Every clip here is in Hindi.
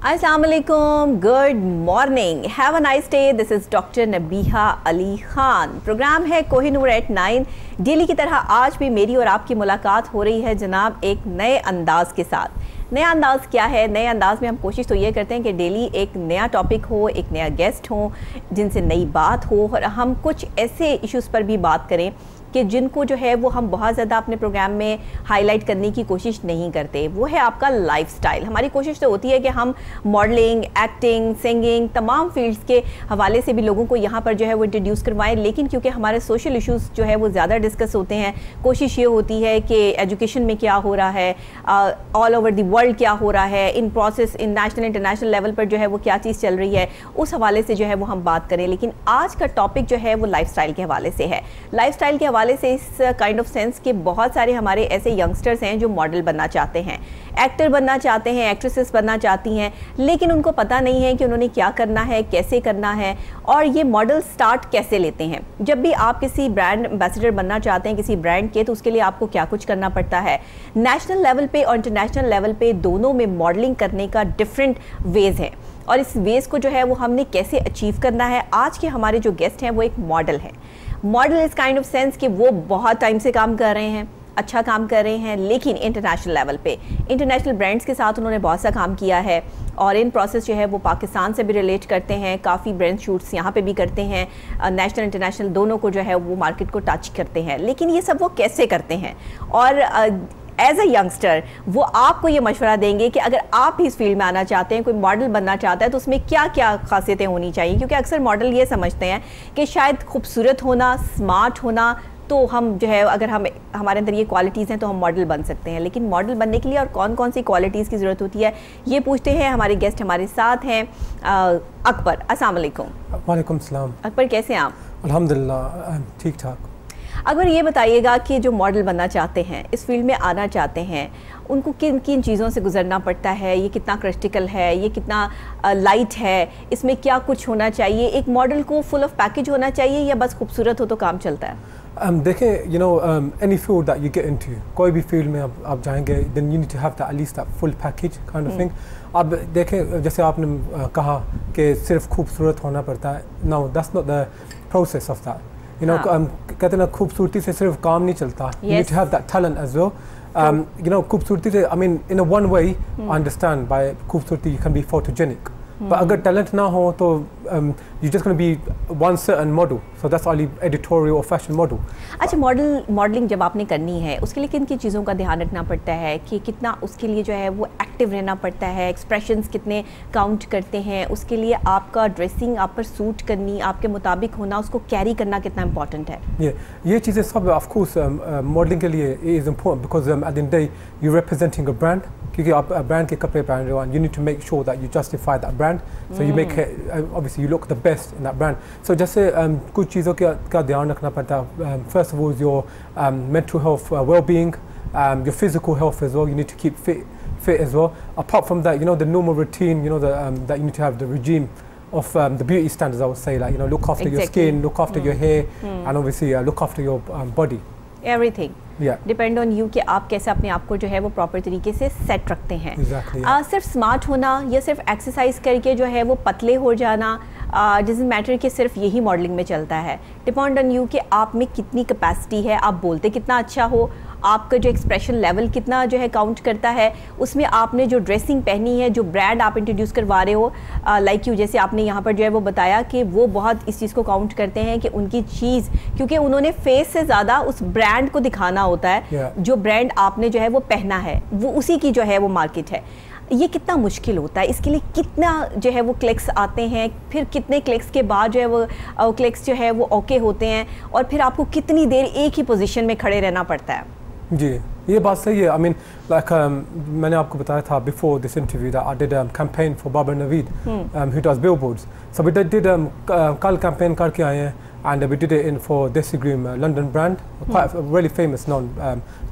Assalamualaikum, good morning, have a nice day. This is Dr. Nabiha Ali Khan. Program है कोहिनूर एट 9. डेली की तरह आज भी मेरी और आपकी मुलाकात हो रही है जनाब एक नए अंदाज के साथ. नया अंदाज़ क्या है? नए अंदाज़ में हम कोशिश तो ये करते हैं कि डेली एक नया टॉपिक हो, एक नया गेस्ट हो, जिनसे नई बात हो और हम कुछ ऐसे इश्यूज़ पर भी बात करें कि जिनको जो है वो हम बहुत ज़्यादा अपने प्रोग्राम में हाईलाइट करने की कोशिश नहीं करते. वो है आपका लाइफस्टाइल. हमारी कोशिश तो होती है कि हम मॉडलिंग, एक्टिंग, सिंगिंग, तमाम फील्ड्स के हवाले से भी लोगों को यहाँ पर जो है वो इंट्रोड्यूस करवाएं. लेकिन क्योंकि हमारे सोशल इश्यूज़ जो है वो ज़्यादा डिस्कस होते हैं, कोशिश ये होती है कि एजुकेशन में क्या हो रहा है, ऑल ओवर द वर्ल्ड क्या हो रहा है, in process, in national international level पर जो है वो क्या चीज़ चल रही है, उस हवाले से जो है वो हम बात करें. लेकिन आज का टॉपिक जो है वो लाइफस्टाइल के हवाले से है. लाइफस्टाइल के हवाले से इस काइंड ऑफ सेंस के बहुत सारे हमारे ऐसे यंगस्टर्स हैं जो मॉडल बनना चाहते हैं, एक्टर बनना चाहते हैं, एक्ट्रेसेस बनना चाहती हैं, लेकिन उनको पता नहीं है कि उन्होंने क्या करना है, कैसे करना है और ये मॉडल स्टार्ट कैसे लेते हैं. जब भी आप किसी ब्रांड एम्बेसडर बनना चाहते हैं किसी ब्रांड के, तो उसके लिए आपको क्या कुछ करना पड़ता है. नेशनल लेवल पे और इंटरनेशनल लेवल पे दोनों में मॉडलिंग करने का डिफरेंट वेज है और इस वेज को जो है वो हमने कैसे अचीव करना है. आज के हमारे जो गेस्ट हैं वो एक मॉडल है. मॉडल इस काइंड ऑफ सेंस कि वो बहुत टाइम से काम कर रहे हैं, अच्छा काम कर रहे हैं, लेकिन इंटरनेशनल लेवल पे इंटरनेशनल ब्रांड्स के साथ उन्होंने बहुत सा काम किया है और इन प्रोसेस जो है वो पाकिस्तान से भी रिलेट करते हैं. काफ़ी ब्रांड शूट्स यहाँ पे भी करते हैं, नेशनल इंटरनेशनल दोनों को जो है वो मार्केट को टच करते हैं. लेकिन ये सब वो कैसे करते हैं और एज अ यंगस्टर वो आपको ये मशवरा देंगे कि अगर आप भी इस फील्ड में आना चाहते हैं, कोई मॉडल बनना चाहता है, तो उसमें क्या क्या खासियतें होनी चाहिए. क्योंकि अक्सर मॉडल ये समझते हैं कि शायद खूबसूरत होना, स्मार्ट होना, तो हम जो है अगर हमारे अंदर ये क्वालिटीज़ हैं तो हम मॉडल बन सकते हैं. लेकिन मॉडल बनने के लिए और कौन कौन सी क्वालिटीज़ की ज़रूरत होती है, ये पूछते हैं. हमारे गेस्ट हमारे साथ हैं अकबर. अस्सलाम वालेकुम. वालेकुम सलाम. अकबर कैसे हैं आप? अल्हम्दुलिल्लाह ठीक ठाक. अकबर ये बताइएगा कि जो मॉडल बनना चाहते हैं, इस फील्ड में आना चाहते हैं, उनको किन किन चीज़ों से गुजरना पड़ता है, ये कितना क्रिटिकल है, ये कितना लाइट है, इसमें क्या कुछ होना चाहिए. एक मॉडल को फुल ऑफ पैकेज होना चाहिए या बस खूबसूरत हो तो काम चलता है? देखें, you know any field that you get into, कोई भी फील्ड में आप जाएंगे, then you need to have that at least that full package kind of thing. अब देखें, जैसे आपने कहा कि सिर्फ खूबसूरत होना पड़ता है. No, that's not the process of that. You know, कहते हैं ना, खूबसूरती से सिर्फ काम नहीं चलता. You need to have that talent as well. You know, खूबसूरती से, I mean, in a one way, I understand by खूबसूरती you can be photogenic. But अगर talent ना हो तो you're just going to be one certain model. So that's only editorial or fashion model. अच्छा, मॉडलिंग जब आपने करनी है उसके लिए किन किन चीज़ों का ध्यान रखना पड़ता है कि कितना उसके लिए जो है वो एक्टिव रहना पड़ता है, एक्सप्रेशंस कितने काउंट करते हैं, उसके लिए आपका ड्रेसिंग आप पर सूट करनी, आपके मुताबिक होना, उसको कैरी करना कितना इंपॉर्टेंट है. ये चीज़ें सब ऑफ कोर्स मॉडलिंग के लिए is important because at the day you representing a brand. क्योंकि आप ब्रांड के कपड़े पहन रहे हो, you need to make sure that you justify that brand, so you make obviously you look the best in that brand. सो जैसे कुछ चीज़ों का ध्यान रखना पड़ता है. First of all your mental health, well being, your physical health as well. You need to keep fit as well. Apart from that, you know, the normal routine, you know, that you need to have the regime of the beauty standards, I would say, like, you know, look after your skin, look after your hair, and obviously look after your body. Everything. Depend on you कि आप कैसे अपने आप को जो है वो प्रॉपर तरीके से सेट रखते हैं. सिर्फ स्मार्ट होना या सिर्फ एक्सरसाइज करके जो है वो पतले हो जाना डजंट मैटर कि सिर्फ यही मॉडलिंग में चलता है. डिपेंड ऑन यू कि आप में कितनी कैपेसिटी है, आप बोलते कितना अच्छा हो, आपका जो एक्सप्रेशन लेवल कितना जो है काउंट करता है, उसमें आपने जो ड्रेसिंग पहनी है, जो ब्रांड आप इंट्रोड्यूस करवा रहे हो, लाइक यू जैसे आपने यहाँ पर जो है वो बताया कि वो बहुत इस चीज़ को काउंट करते हैं कि उनकी चीज़, क्योंकि उन्होंने फेस से ज़्यादा उस ब्रांड को दिखाना होता है. जो ब्रांड आपने जो है वो पहना है वो उसी की जो है वो मार्केट है. ये कितना मुश्किल होता है, इसके लिए कितना जो है वो क्लिक्स आते हैं, फिर कितने क्लिक्स के बाद जो है वो क्लिक्स जो है वो ओके होते हैं और फिर आपको कितनी देर एक ही पोजीशन में खड़े रहना पड़ता है. जी, ये बात सही है. आई मीन लाइक मैंने आपको बताया था before this interview that I did campaign for Babar Naveed who does billboards. So we did कल कैंपेन करके आए हैं and we did it in for Desi Groom, London brand, quite really famous known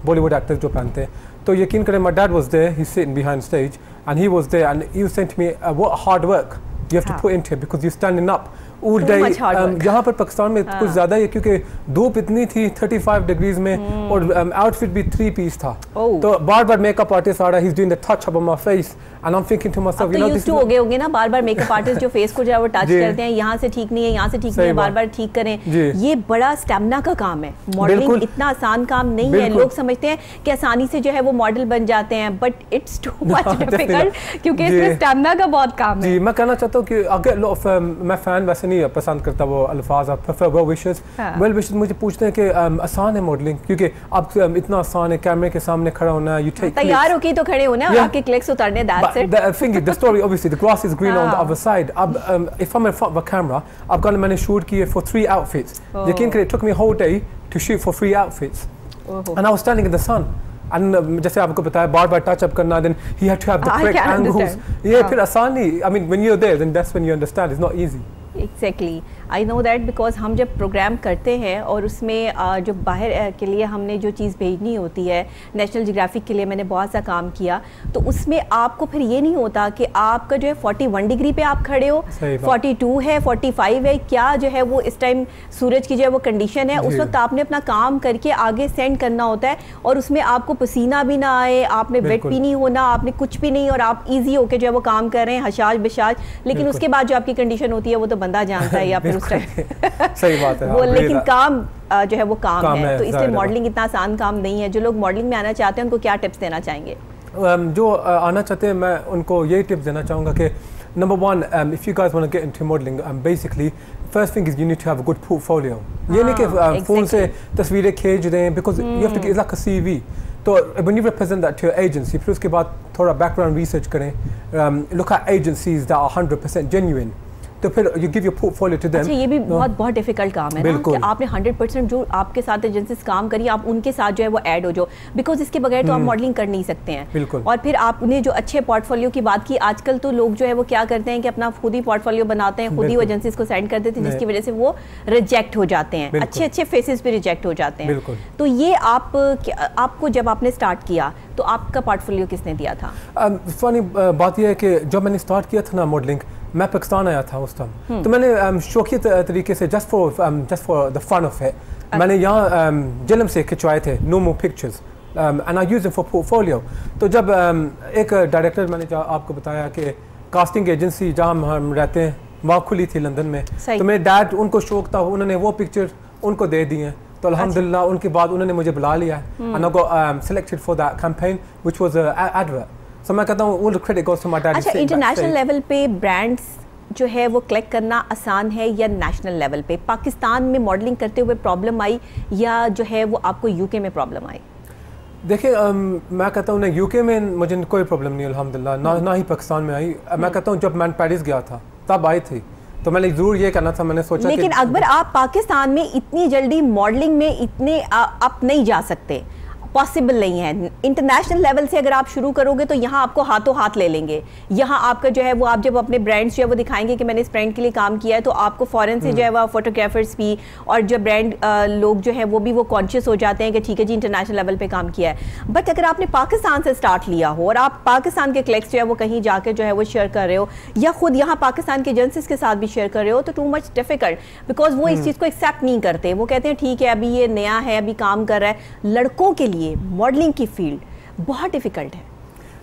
Bollywood actors जो पहनते हैं. तो यकीन करें, my dad was there, he's sitting behind stage and he was there and he was saying to me what hard work you have to put into it because you're standing up all day. यहाँ पर पाकिस्तान में कुछ ज़्यादा है क्योंकि धूप इतनी थी 35 डिग्रीज में और आउटफिट भी 3 पीस था. तो बार बार मेकअप आर्टिस्ट आ रहा है, he's doing the touch up on my face and I'm thinking to myself, you know, this हो गए होंगे ना बार-बार मेकअप आर्टिस्ट जो फेस को जो है वो टच करते हैं, यहाँ से ठीक नहीं है, यहाँ से ठीक नहीं है, बार-बार ठीक करें। ये बड़ा स्टैमिना का काम है। मॉडलिंग इतना आसान काम नहीं है। लोग समझते हैं कि आसानी से जो है वो मॉडल बन जाते हैं, but it's too much difficult, क्योंकि इसमें स्टैमिना का बहुत काम है। जी, मैं कहना चाहता हूँ कि अगर मैं फैन वैसे नहीं पसंद करता वो अल्फाज, I prefer well wishes. Well wishes मुझे पूछते हैं कि आसान है मॉडलिंग, क्योंकि आप इतना आसान है कैमरे के सामने खड़ा होना, यू टेक तैयार होके तो खड़े होना और आपके क्लिक्स उतारने, that's it. The thing is, the story obviously, the grass is green on the other side. If I'm in front of a camera, मैंने शूट किए for 3 outfits. यकीन करें, it took me a whole day to shoot for 3 outfits. And I was standing in the sun. And जैसे आपको बताया बार-बार टच अप करना, then he had to have the correct angles. ये फिर आसान नहीं, I mean when you're there, then that's when you understand it's not easy. Exactly, I know that because हम जब प्रोग्राम करते हैं और उसमें जो बाहर के लिए हमने जो चीज़ भेजनी होती है, नेशनल जियोग्राफिक के लिए मैंने बहुत सा काम किया, तो उसमें आपको फिर ये नहीं होता कि आपका जो है 41 डिग्री पे आप खड़े हो, 42 है, 45 है, क्या जो है वो इस टाइम सूरज की जो है वो कंडीशन है, उस वक्त आपने अपना काम करके आगे सेंड करना होता है, और उसमें आपको पसीना भी ना आए, आपने वेट भी नहीं होना, आपने कुछ भी नहीं, और आप ईजी होके जो है वो काम कर रहे हैं, हशाश बिशाश, लेकिन उसके बाद जो आपकी कंडीशन होती है वो तो बंदा जानता है या फिर उस टाइम सही बात है वो, लेकिन काम जो है वो काम है, तो इसलिए मॉडलिंग इतना आसान काम नहीं है। जो लोग मॉडलिंग में आना चाहते हैं उनको क्या टिप्स देना चाहेंगे? जो आना चाहते हैं मैं उनको यही टिप्स देना चाहूँगा कि number 1, if you guys want to get into modeling, basically first thing is you need to have a good portfolio. ये नहीं कि फ़ोन से तस्वीरें खींच दें, because you have to, it's like a CV. तो when you represent that to your agency, फिर उसके बाद थोड़ा background research करें, look at agencies that are 100% genuine. तो फिर you give your portfolio to them. अच्छा, ये भी बहुत डिफिकल्ट काम है ना कि आपने 100% जो आपके साथ एजेंसीज काम करी, आप उनके साथ जो है वो ऐड हो जाओ, बिकॉज इसके बगैर तो आप मॉडलिंग कर नहीं सकते हैं। और फिर आपने जो अच्छे पोर्टफोलियो की बात की, आजकल तो लोग जो है वो क्या करते हैं कि अपना खुद ही पोर्टफोलियो बनाते हैं, खुद ही एजेंसीज को सेंड कर देते हैं, जिसकी वजह से वो रिजेक्ट हो जाते हैं, अच्छे अच्छे फेसेस भी रिजेक्ट हो जाते हैं। तो ये आपको जब आपने स्टार्ट किया तो आपका पोर्टफोलियो किसने दिया था? फनी बात यह है कि जब मैंने स्टार्ट किया था ना मॉडलिंग, मैं पाकिस्तान आया था उस टाइम, तो मैंने शौकिया तरीके से just for the fun of it मैंने यहाँ जलम से खिंचवाए थे no more pictures and I use them for portfolio. तो जब एक डायरेक्टर, मैंने आपको बताया कि कास्टिंग एजेंसी जहाँ हम रहते हैं वहाँ खुली थी लंदन में, तो मेरे डैड उनको शौक था, उन्होंने वो पिक्चर उनको दे दी हैं, तो अल्हम्दुलिल्लाह उनके बाद उन्होंने मुझे बुला लिया and I got selected for that campaign which was advert. So मैं कहता हूँ all the credit goes to my dad. अच्छा, इंटरनेशनल लेवल पे ब्रांड्स जो है वो कलेक्ट करना आसान है या नेशनल लेवल पे? पाकिस्तान में मॉडलिंग करते हुए प्रॉब्लम आई या जो है वो आपको यूके में प्रॉब्लम आई? देखिए मैं कहता हूँ ना, यूके में मुझे कोई प्रॉब्लम नहीं अल्हम्दुलिल्लाह, ना ही पाकिस्तान में आई। मैं कहता हूँ जब मैं पेरिस गया था तब आई थी, तो मैंने जरूर ये करना था, मैंने सोचा। लेकिन अकबर, आप पाकिस्तान में इतनी जल्दी मॉडलिंग में इतने आप नहीं जा सकते, पॉसिबल नहीं है। इंटरनेशनल लेवल से अगर आप शुरू करोगे तो यहाँ आपको हाथों हाथ ले लेंगे। यहाँ आपका जो है वो, आप जब अपने ब्रांड्स जो है वो दिखाएंगे कि मैंने इस ब्रांड के लिए काम किया है, तो आपको फॉरेन से जो है वो फोटोग्राफर्स भी और जो ब्रांड लोग जो है वो भी वो कॉन्शियस हो जाते हैं कि ठीक है जी इंटरनेशनल लेवल पे काम किया है। बट अगर आपने पाकिस्तान से स्टार्ट लिया हो और आप पाकिस्तान के क्लिक्स जो है वो कहीं जाकर जो है वो शेयर कर रहे हो, या खुद यहाँ पाकिस्तान के एजेंसीज के साथ भी शेयर कर रहे हो, तो टू मच डिफिकल्ट, बिकॉज वो इस चीज़ को एक्सेप्ट नहीं करते। वो कहते हैं ठीक है अभी ये नया है, अभी काम कर रहा है। लड़कों के लिए मॉडलिंग की फील्ड बहुत डिफिकल्ट है।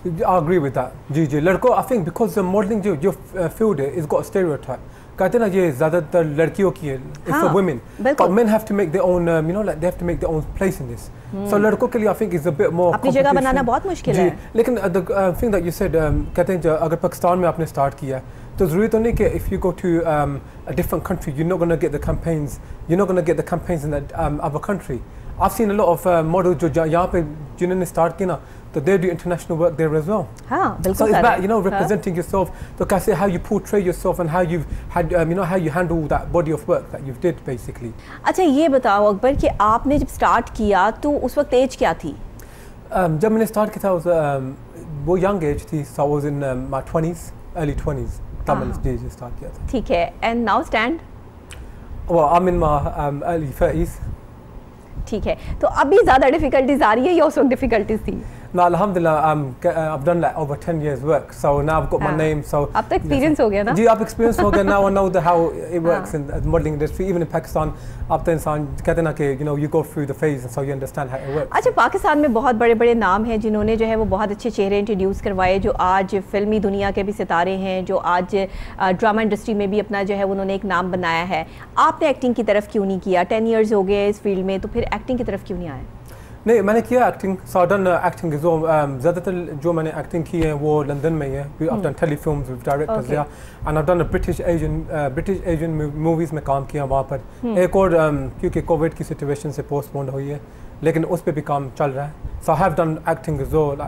I agree with that. जी जी, लड़कों I think because the modeling जो field है, it's got a stereotype. कहते हैं ना ये ज़्यादातर लड़कियों की है, it's for women. But men have to make their own, you know, like they have to make their own place in this. So लड़कों के लिए I think is a bit more. अपनी जगह बनाना बहुत मुश्किल है। लेकिन the thing that you said, कहते हैं अगर पाकिस्तान में आपने स्टार्ट किया तो ज़रूरी तो नहीं कि if you go to a different country you're not going to get the campaigns, you're not going to get the campaigns in that other country. I've seen a lot of models जो यहाँ पे जिन्होंने स्टार्ट किया ना, तो they do international work there as well. हाँ बिल्कुल। So it's about, you know, representing yourself. तो कैसे how you portray yourself and how you've had, you know, how you handle that body of work that you've did basically. अच्छा ये बताओ अकबर कि आपने जब स्टार्ट किया तो उस वक्त एज क्या थी? जब मैंने स्टार्ट किया था वो यंग एज थी, so I was in my 20s, early 20s. तब मैंने स्टार्ट किया था। ठीक है, and now stand? Well, I'm in my early 30s. ठीक है, तो अभी ज़्यादा डिफिकल्टीज आ रही है या उस वक्त डिफिकल्टीज थी? No, alhamdulillah, I've done like over 10 years work, so now I've got my name. So अब तो experience हो गया ना? जी, आप experience हो गया. Now I know how it works in the modeling industry. Even in Pakistan, आप तो इंसान कहते ना कि you go through the phase, and so you understand how it works. अच्छा, पाकिस्तान में बहुत बड़े-बड़े नाम हैं जिन्होंने जो है वो बहुत अच्छे चेहरे इंट्रोड्यूस करवाए, जो आज फिल्मी दुनिया के भी सितारे हैं, जो आज ड्रामा इंडस्ट्री में भी अपना जो है उन्होंने एक नाम बनाया है. आपने एक्टिंग की तरफ क्यों नहीं किया? 10 इयर्स हो गए इस फील्ड में, तो फिर एक्टिंग की तरफ क्यों नहीं आए? नहीं, मैंने किया acting. So I done acting. जो ज़्यादातर जो मैंने एक्टिंग की है वो लंदन में ही है. I've done telefilms with directors there, and I've done a British Asian movies में काम किया वहाँ पर. एक और क्योंकि कोविड की सिचुएशन से पोस्टपोन हुई है, लेकिन उस पर भी काम चल रहा है. So I have done acting as well.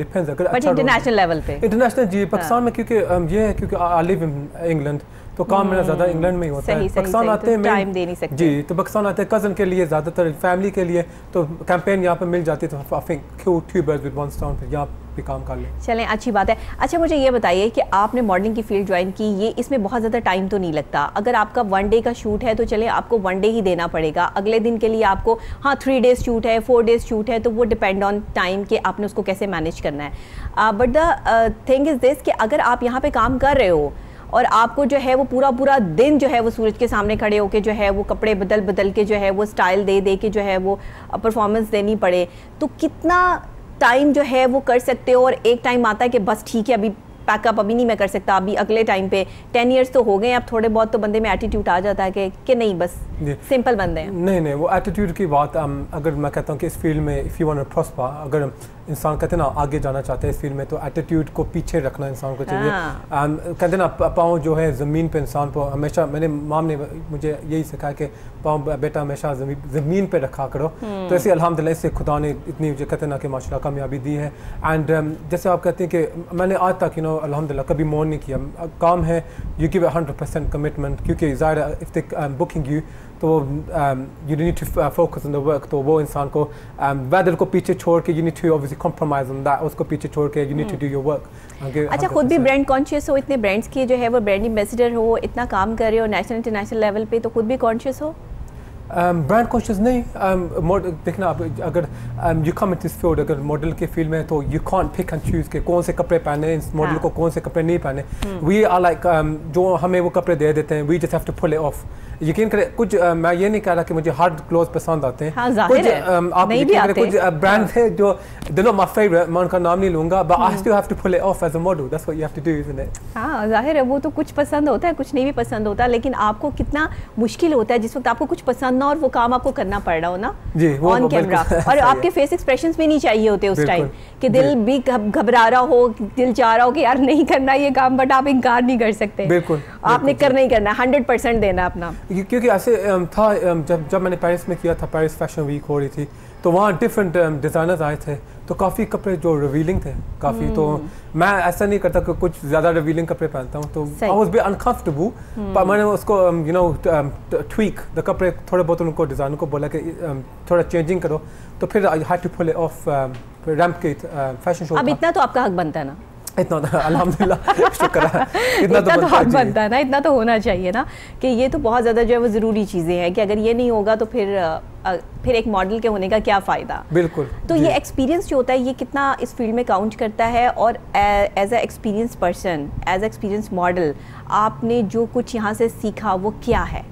Depends. अगर बट इंटरनेशनल लेवल पे? इंटरनेशनल जी. पाकिस्तान में क्योंकि ये है क्योंकि I live in England, तो काम मेरा ज़्यादा इंग्लैंड में ही होता है. पाकिस्तान आते हैं टाइम दे नहीं सकते जी, तो पाकिस्तान आते हैं कज़न के लिए, ज़्यादातर फैमिली के लिए, तो कैंपेन यहाँ पे मिल जाती है. तो I think kill two birds with one stone, फिर यहाँ भी काम कर ले. चलें, अच्छी बात है. अच्छा, मुझे ये बताइए कि आपने मॉडलिंग की फील्ड ज्वाइन की, ये इसमें बहुत ज़्यादा टाइम तो नहीं लगता. अगर आपका 1 डे का शूट है तो चले आपको 1 डे ही देना पड़ेगा. अगले दिन के लिए आपको 3 डेज शूट है, 4 डेज शूट है, तो वो डिपेंड ऑन टाइम कि आपने उसको कैसे मैनेज करना है. But the thing is this कि अगर आप यहाँ पे काम कर रहे हो और आपको जो है वो पूरा दिन जो है वो सूरज के सामने खड़े होके जो है वो कपड़े बदल के जो है वो स्टाइल दे के जो है वो परफॉर्मेंस देनी पड़े, तो कितना टाइम जो है वो कर सकते हो? और एक टाइम आता है कि बस ठीक है, अभी पैकअप अभी नहीं मैं कर सकता, अभी अगले टाइम पे. 10 इयर्स तो हो गए, अब थोड़े बहुत तो बंदे में एटीट्यूड आ जाता है कि नहीं बस सिंपल बंदे हैं. नहीं, वो एटीट्यूड की बात. अगर मैं कहता हूँ कि इस फील्ड में if you want to prosper, अगर इंसान कहते हैं ना आगे जाना चाहते हैं इस फील्ड में, तो एटीट्यूड को पीछे रखना इंसान को चाहिए. कहते ना पाँव जो है ज़मीन पे इंसान को हमेशा, मैंने माम ने मुझे यही सिखाया कि पाँव बेटा हमेशा ज़मीन पे रखा करो. तो ऐसे अल्हम्दुलिल्लाह इससे खुदा ने इतनी जो कहते ना कि माशाल्लाह कामयाबी दी है. एंड जैसे आप कहते हैं कि मैंने आज तक अल्हम्दुलिल्लाह कभी मोन नहीं किया. काम है, यू गिव 100% कमिटमेंट, क्योंकि ज़ाहिर इफ़ दे बुकिंग यू तो you need to focus on the work. तो वो इंसान को वेदर को पीछे छोड़ के you need to obviously compromise on that, उसको पीछे छोड़ के you need to do your work. अच्छा, खुद भी ब्रांड कॉन्शियस हो, इतने ब्रांड्स की जो है वो ब्रांड एम्बेसडर हो, इतना काम कर रहे हो नेशनल इंटरनेशनल लेवल पे, तो खुद भी कॉन्शियस हो? ब्रांड कॉन्शियस नहीं. देखना आप, अगर you come in this field, अगर मॉडल के फील्ड में, तो you can't pick and choose के कौन से कपड़े पहने, इस मॉडल को कौन से कपड़े नहीं पहने. वी आर लाइक जो हमें वो कपड़े दे देते हैं, we just have to pull it off. यकीन करें, कुछ मैं ये नहीं कह रहा कि मुझे हार्ड क्लोथ पसंद आते हैं. कुछ आप यकीन करें, कुछ ब्रांड है जो दे नॉट माय फेवरेट, मैं उनका नाम नहीं लूंगा, but I still have to pull it off as a model. That's what you have to do, isn't it? हाँ, जाहिर है, वो तो कुछ पसंद होता है, कुछ नहीं भी पसंद होता, लेकिन आपको कितना मुश्किल होता है जिस वक्त आपको कुछ पसंद ना और वो काम आपको करना पड़ रहा हो ना ऑन कैमरा, और आपके फेस एक्सप्रेशंस भी नहीं चाहिए होते उस टाइम कि दिल भी घबरा रहा हो, दिल चाह रहा हो कि यार नहीं करना ये काम, बट आप इनकार नहीं कर सकते. बिल्कुल, आपने करना ही करना, 100% देना अपना. क्योंकि ऐसे था जब मैंने पेरिस में किया था, पेरिस फैशन वीक हो रही थी, तो वहाँ डिफरेंट डिज़ाइनर्स आए थे, तो काफ़ी कपड़े जो रिवीलिंग थे काफ़ी. तो मैं ऐसा नहीं करता कि कुछ ज़्यादा रिवीलिंग कपड़े पहनता हूँ, तो आई वाज बी अनकंफर्टेबल, पर मैंने उसको ट्वीक द कपड़े थोड़े बहुत उनको डिज़ाइनर को बोला कि थोड़ा चेंजिंग करो, तो फिर I had to pull it off. Ramp के फैशन शो. अब इतना तो आपका हक बनता है ना? इतना अल्हम्दुलिल्लाह, शुक्र है. इतना तो हक बनता है ना, इतना तो होना चाहिए ना, कि ये तो बहुत ज़्यादा जो है वो ज़रूरी चीज़ें हैं कि अगर ये नहीं होगा तो फिर एक मॉडल के होने का क्या फ़ायदा. बिल्कुल. तो ये एक्सपीरियंस जो होता है, ये कितना इस फील्ड में काउंट करता है? और as a experience person, as experience model, आपने जो कुछ यहाँ से सीखा वो क्या है?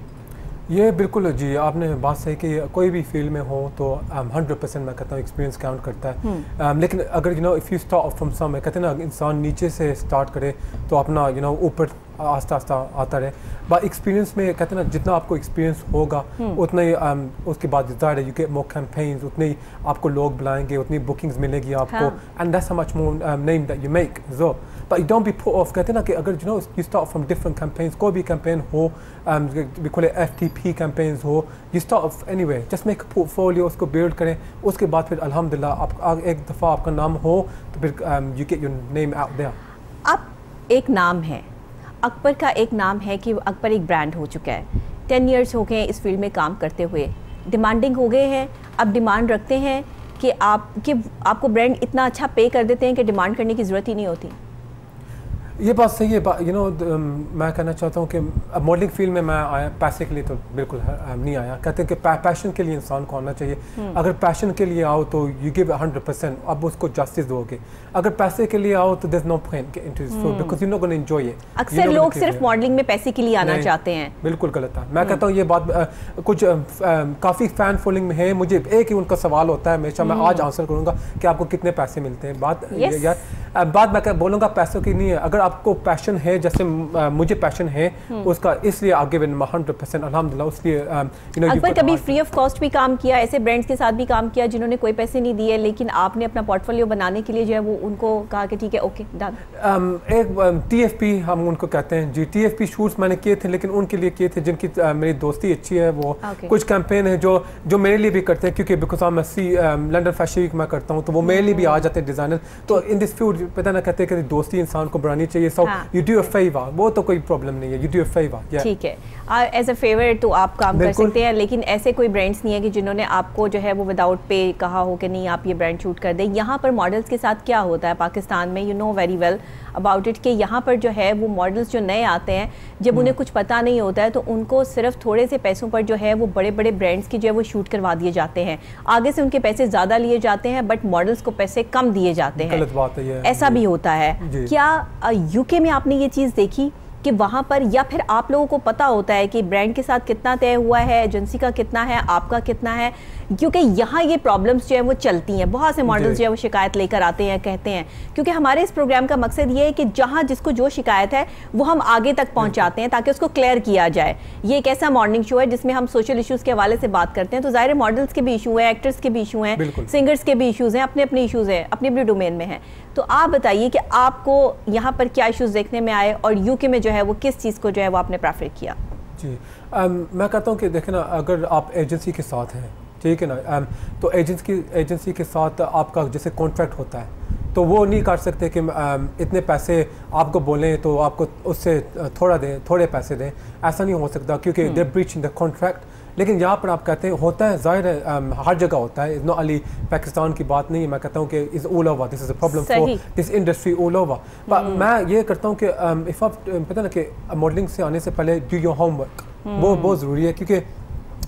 ये बिल्कुल जी, आपने बात सही कि कोई भी फील्ड में हो तो 100% मैं कहता हूँ एक्सपीरियंस काउंट करता है. लेकिन अगर if you start from somewhere, कहते हैं ना इंसान नीचे से स्टार्ट करे तो अपना ऊपर आस्ता आस्ता आता रहे. बट एक्सपीरियंस में कहते हैं ना जितना आपको एक्सपीरियंस होगा उतना ही उसके बाद ज़्यादा यू गेट मोर कैंपेन्स, उतने ही आपको लोग बुलाएंगे, उतनी बुकिंग्स मिलेगी आपको, and that's how much more name that you make. So but you don't be put off. कहते हैं ना कि अगर you start from different campaigns, कोई भी कैंपेन हो, we call it FTP campaigns हो, you start anyway, just make a portfolio, उसको बिल्ड करें, उसके बाद फिर अल्हम्दुलिल्लाह आप एक दफ़ा आपका नाम हो तो फिर you get your name out there. अब एक नाम है, अकबर का एक नाम है कि अकबर एक ब्रांड हो चुका है. 10 इयर्स हो गए इस फील्ड में काम करते हुए, डिमांडिंग हो गए हैं, अब डिमांड रखते हैं कि आपको ब्रांड इतना अच्छा पे कर देते हैं कि डिमांड करने की ज़रूरत ही नहीं होती. ये बात सही है, यू नो मैं कहना चाहता हूँ कि मॉडलिंग फील्ड में मैं आया पैसे के लिए तो बिल्कुल नहीं आया। कहते हैं कि पैशन के लिए इंसान को आना चाहिए। अगर पैशन के लिए आओ तो यू गिव 100%, अब उसको जस्टिस दोगे। अगर पैसे के लिए आओ तो there is no point into this field because you not gonna enjoy it. अक्सर लोग सिर्फ मॉडलिंग में पैसे के लिए आना चाहते हैं। बिल्कुल गलत है। मैं कहता हूँ ये बात कुछ काफ़ी फैन फॉलोइंग में है। मुझे एक ही उनका सवाल होता है हमेशा, मैं आज आंसर करूँगा कि आपको कितने पैसे मिलते हैं। बात मैं बोलूँगा पैसों की नहीं है। अगर आपको पैशन है, जैसे मुझे पैशन है उसका, इसलिए आगे 100% अल्हम्दुलिल्लाह। उसलिए अकबर कभी फ्री ऑफ कॉस्ट भी काम किया, ऐसे ब्रांड्स के साथ भी काम किया जिन्होंने कोई पैसे नहीं दिए, लेकिन आपने अपना पोर्टफोलियो बनाने के लिए जो है वो उनको कहा कि ठीक है ओके डन। एक TFP हम उनको कहते हैं जी। TFP शूट्स मैंने किए थे, लेकिन उनके लिए किए थे जिनकी मेरी दोस्ती अच्छी है। वो कुछ कैंपेन है जो मेरे लिए भी करते हैं, क्योंकि बिकॉज मैं लंदन फैशन वीक में करता हूँ, तो वो मेरे लिए भी आ जाते हैं डिजाइनर। तो इन दिस फील्ड पता ना कहते हैं कि दोस्ती इंसान को बढ़ानी चाहिए। So you do a favour, वो तो कोई प्रॉब्लम नहीं है, यू डू अ फेवर। ठीक है, एज अ फेवर तो आप काम कर सकते हैं, लेकिन ऐसे कोई ब्रांड्स नहीं है कि जिन्होंने आपको जो है वो विदाउट पे कहा हो कि नहीं आप ये ब्रांड शूट कर दें। यहाँ पर मॉडल्स के साथ क्या होता है पाकिस्तान में, you know very well about it, कि यहाँ पर जो है वो मॉडल्स जो नए आते हैं, जब उन्हें कुछ पता नहीं होता है तो उनको सिर्फ थोड़े से पैसों पर जो है वो बड़े बड़े ब्रांड्स की जो है वो शूट करवा दिए जाते हैं। आगे से उनके पैसे ज़्यादा लिए जाते हैं बट मॉडल्स को पैसे कम दिए जाते हैं। गलत बात है ये, ऐसा भी होता है। क्या यूके में आपने ये चीज़ देखी कि वहाँ पर, या फिर आप लोगों को पता होता है कि ब्रांड के साथ कितना तय हुआ है, एजेंसी का कितना है, आपका कितना है? क्योंकि यहाँ ये प्रॉब्लम्स जो है वो चलती हैं। बहुत से मॉडल्स जो है वो शिकायत लेकर आते हैं, कहते हैं, क्योंकि हमारे इस प्रोग्राम का मकसद ये है कि जहाँ जिसको जो शिकायत है वो हम आगे तक पहुँचाते हैं ताकि उसको क्लियर किया जाए। ये एक ऐसा मॉर्निंग शो है जिसमें हम सोशल इशूज़ के हवाले से बात करते हैं। तो ज़ाहिर है मॉडल्स के भी इशू हैं, एक्टर्स के भी इशू हैं, सिंगर्स के भी इशूज़ हैं, अपने अपने इशूज़ हैं, अपनी अपनी डोमेन में हैं। तो आप बताइए कि आपको यहाँ पर क्या इशूज़ देखने में आए और यूके में जो है वो किस चीज़ को जो है वो आपने प्रेफर किया? जी मैं कहता हूँ कि देखें ना, अगर आप एजेंसी के साथ हैं, ठीक है ना, तो एजेंसी के साथ आपका जैसे कॉन्ट्रैक्ट होता है, तो वो नहीं कर सकते कि इतने पैसे आपको बोलें तो आपको उससे थोड़े पैसे दें। ऐसा नहीं हो सकता क्योंकि दे ब्रीच इन द कॉन्ट्रैक्ट। लेकिन यहाँ पर आप कहते हैं होता है, जाहिर है हर जगह होता है, इज़ नॉट ओनली पाकिस्तान की बात नहीं है। मैं कहता हूँ कि is all over, this is a problem for this industry all over. पर मैं ये करता हूँ कि इफ़ आप पता ना कि मॉडलिंग से आने से पहले डू योर होमवर्क, वो बहुत ज़रूरी है। क्योंकि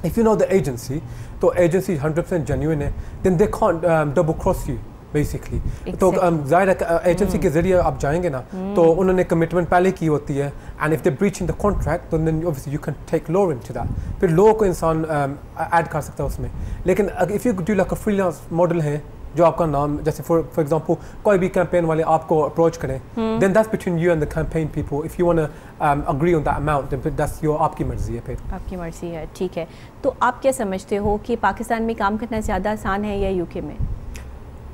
if you know the agency, तो एजेंसी 100% जेन्युइन है, then they can't double cross you basically. तो जाहिर है एजेंसी के जरिए आप जाएंगे ना, तो उन्होंने कमिटमेंट पहले की होती है, and if they breach in the contract तो then obviously you can take law into that. फिर लॉ को इंसान ऐड कर सकता है उसमें। लेकिन if you do like a freelance model है, जो आपका नाम जैसे फॉर एग्जांपल कोई भी कैंपेन वाले आपको अप्रोच करें, then that's between you and the campaign people. If you want to agree on that amount, then that's your, आपकी मर्जी है, फिर आपकी मर्जी है। ठीक है, तो आप क्या समझते हो कि पाकिस्तान में काम करना ज़्यादा आसान है या यूके में?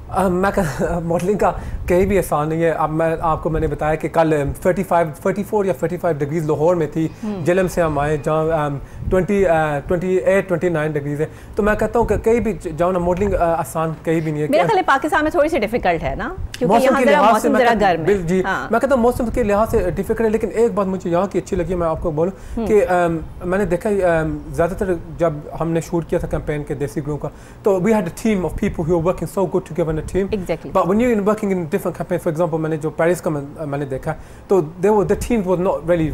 मैं मॉडलिंग का कहीं भी आसान नहीं है। अब मैंने बताया कि कल 34 या 45 डिग्रीज लाहौर में थी, जेलम से हम आए जहाँ 28-29 डिग्रीज है। तो मैं कहता हूँ कि कहीं भी जाओ ना, मॉडलिंग आसान कहीं भी नहीं है। मेरा ख्याल है पाकिस्तान में थोड़ी सी डिफिकल्ट है ना, क्योंकि यहाँ जरा मौसम जरा गर्म है। जी मैं कहता हूँ मौसम के लिहाज से डिफिकल्ट है। लेकिन एक बात मुझे यहाँ की अच्छी लगी, मैं आपको बोलूँ कि मैंने देखा ज़्यादातर जब हमने शूट किया था कैंपेन के देसी ग्रो का, तो we had a team of people who were working so good together in a team. Exactly. But when you're working in different campaigns, for example, मैंने जो पेरिस का मैंने देखा, तो the team was not really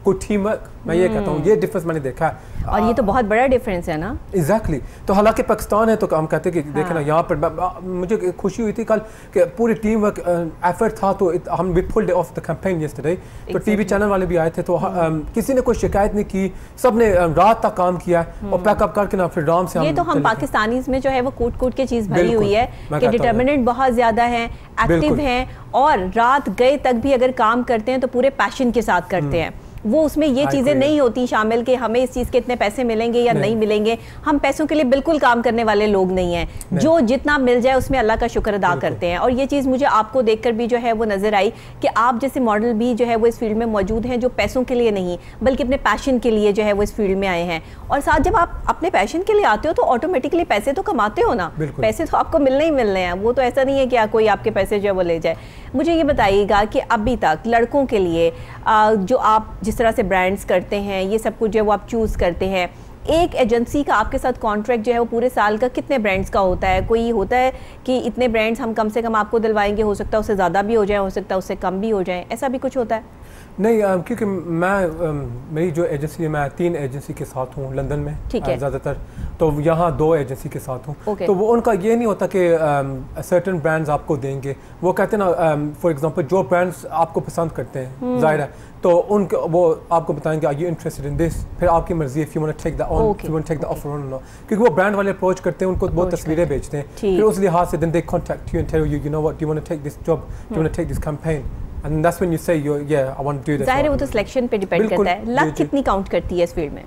good teamwork। मैं ये कहता हूँ, ये डिफरेंस मैंने देखा है। और ये तो बहुत बड़ा डिफरेंस है ना। एग्जैक्टली। तो हालांकि पाकिस्तान है तो हम कहते हैं कि देखें ना, यहाँ पर मुझे खुशी हुई थी कल कि पूरी टीम वर्क एफर्ट था, तो हम we pulled off the campaign yesterday. तो टीवी चैनल वाले भी आए थे, तो किसी ने कोई शिकायत नहीं की, सब ने रात तक काम किया और पैकअप करके ना फिर आराम से। ये तो हम पाकिस्तानीज में जो है वो कूट के चीज़ भरी हुई है कि डिटर्मिनेंट बहुत ज़्यादा है, एक्टिव हैं, और रात गए तक भी अगर काम करते हैं तो पूरे पैशन के साथ करते हैं। वो उसमें ये चीज़ें नहीं होती शामिल कि हमें इस चीज़ के इतने पैसे मिलेंगे या नहीं मिलेंगे। हम पैसों के लिए बिल्कुल काम करने वाले लोग नहीं हैं। जो जितना मिल जाए उसमें अल्लाह का शुक्र अदा करते हैं। और ये चीज़ मुझे आपको देखकर भी जो है वो नज़र आई कि आप जैसे मॉडल भी जो है वो इस फील्ड में मौजूद हैं, जो पैसों के लिए नहीं बल्कि अपने पैशन के लिए जो है वो इस फील्ड में आए हैं। और साथ जब आप अपने पैशन के लिए आते हो तो ऑटोमेटिकली पैसे तो कमाते हो ना, पैसे तो आपको मिलने ही मिलने हैं। वो तो ऐसा नहीं है कि कोई आपके पैसे जो है वो ले जाए। मुझे ये बताइएगा कि अभी तक लड़कों के लिए जो आप जिस तरह से ब्रांड्स करते हैं, ये सब कुछ जो वो आप चूज़ करते हैं, एक एजेंसी का आपके साथ कॉन्ट्रैक्ट जो है वो पूरे साल का कितने ब्रांड्स का होता है? कोई होता है कि इतने ब्रांड्स हम कम से कम आपको दिलवाएंगे, हो सकता है उससे ज़्यादा भी हो जाए, हो सकता है उससे कम भी हो जाए, ऐसा भी कुछ होता है? नहीं, क्योंकि मेरी जो एजेंसी है, मैं 3 एजेंसी के साथ हूँ लंदन में ज़्यादातर, तो यहाँ 2 एजेंसी के साथ हूँ। तो वो उनका ये नहीं होता कि सर्टेन ब्रांड्स आपको देंगे। वो कहते हैं ना, फॉर एग्जांपल जो ब्रांड्स आपको पसंद करते हैं जाहिर है, तो उनके वो आपको बताएंगे are you interested in this, फिर आपकी मर्जी if you want to take the on, if you want to take the offer on no, क्योंकि वो ब्रांड वाले अप्रोच करते हैं, उनको बहुत तस्वीरें भेजते हैं, फिर उस लिहाज से then they contact you and tell you know what, you want to take this job, you want to take this campaign, and that's when you say yeah I want to do this. ज़ाहिर है वो तो सिलेक्शन पे डिपेंड करता है। लक कितनी काउंट करती है इस फील्ड में?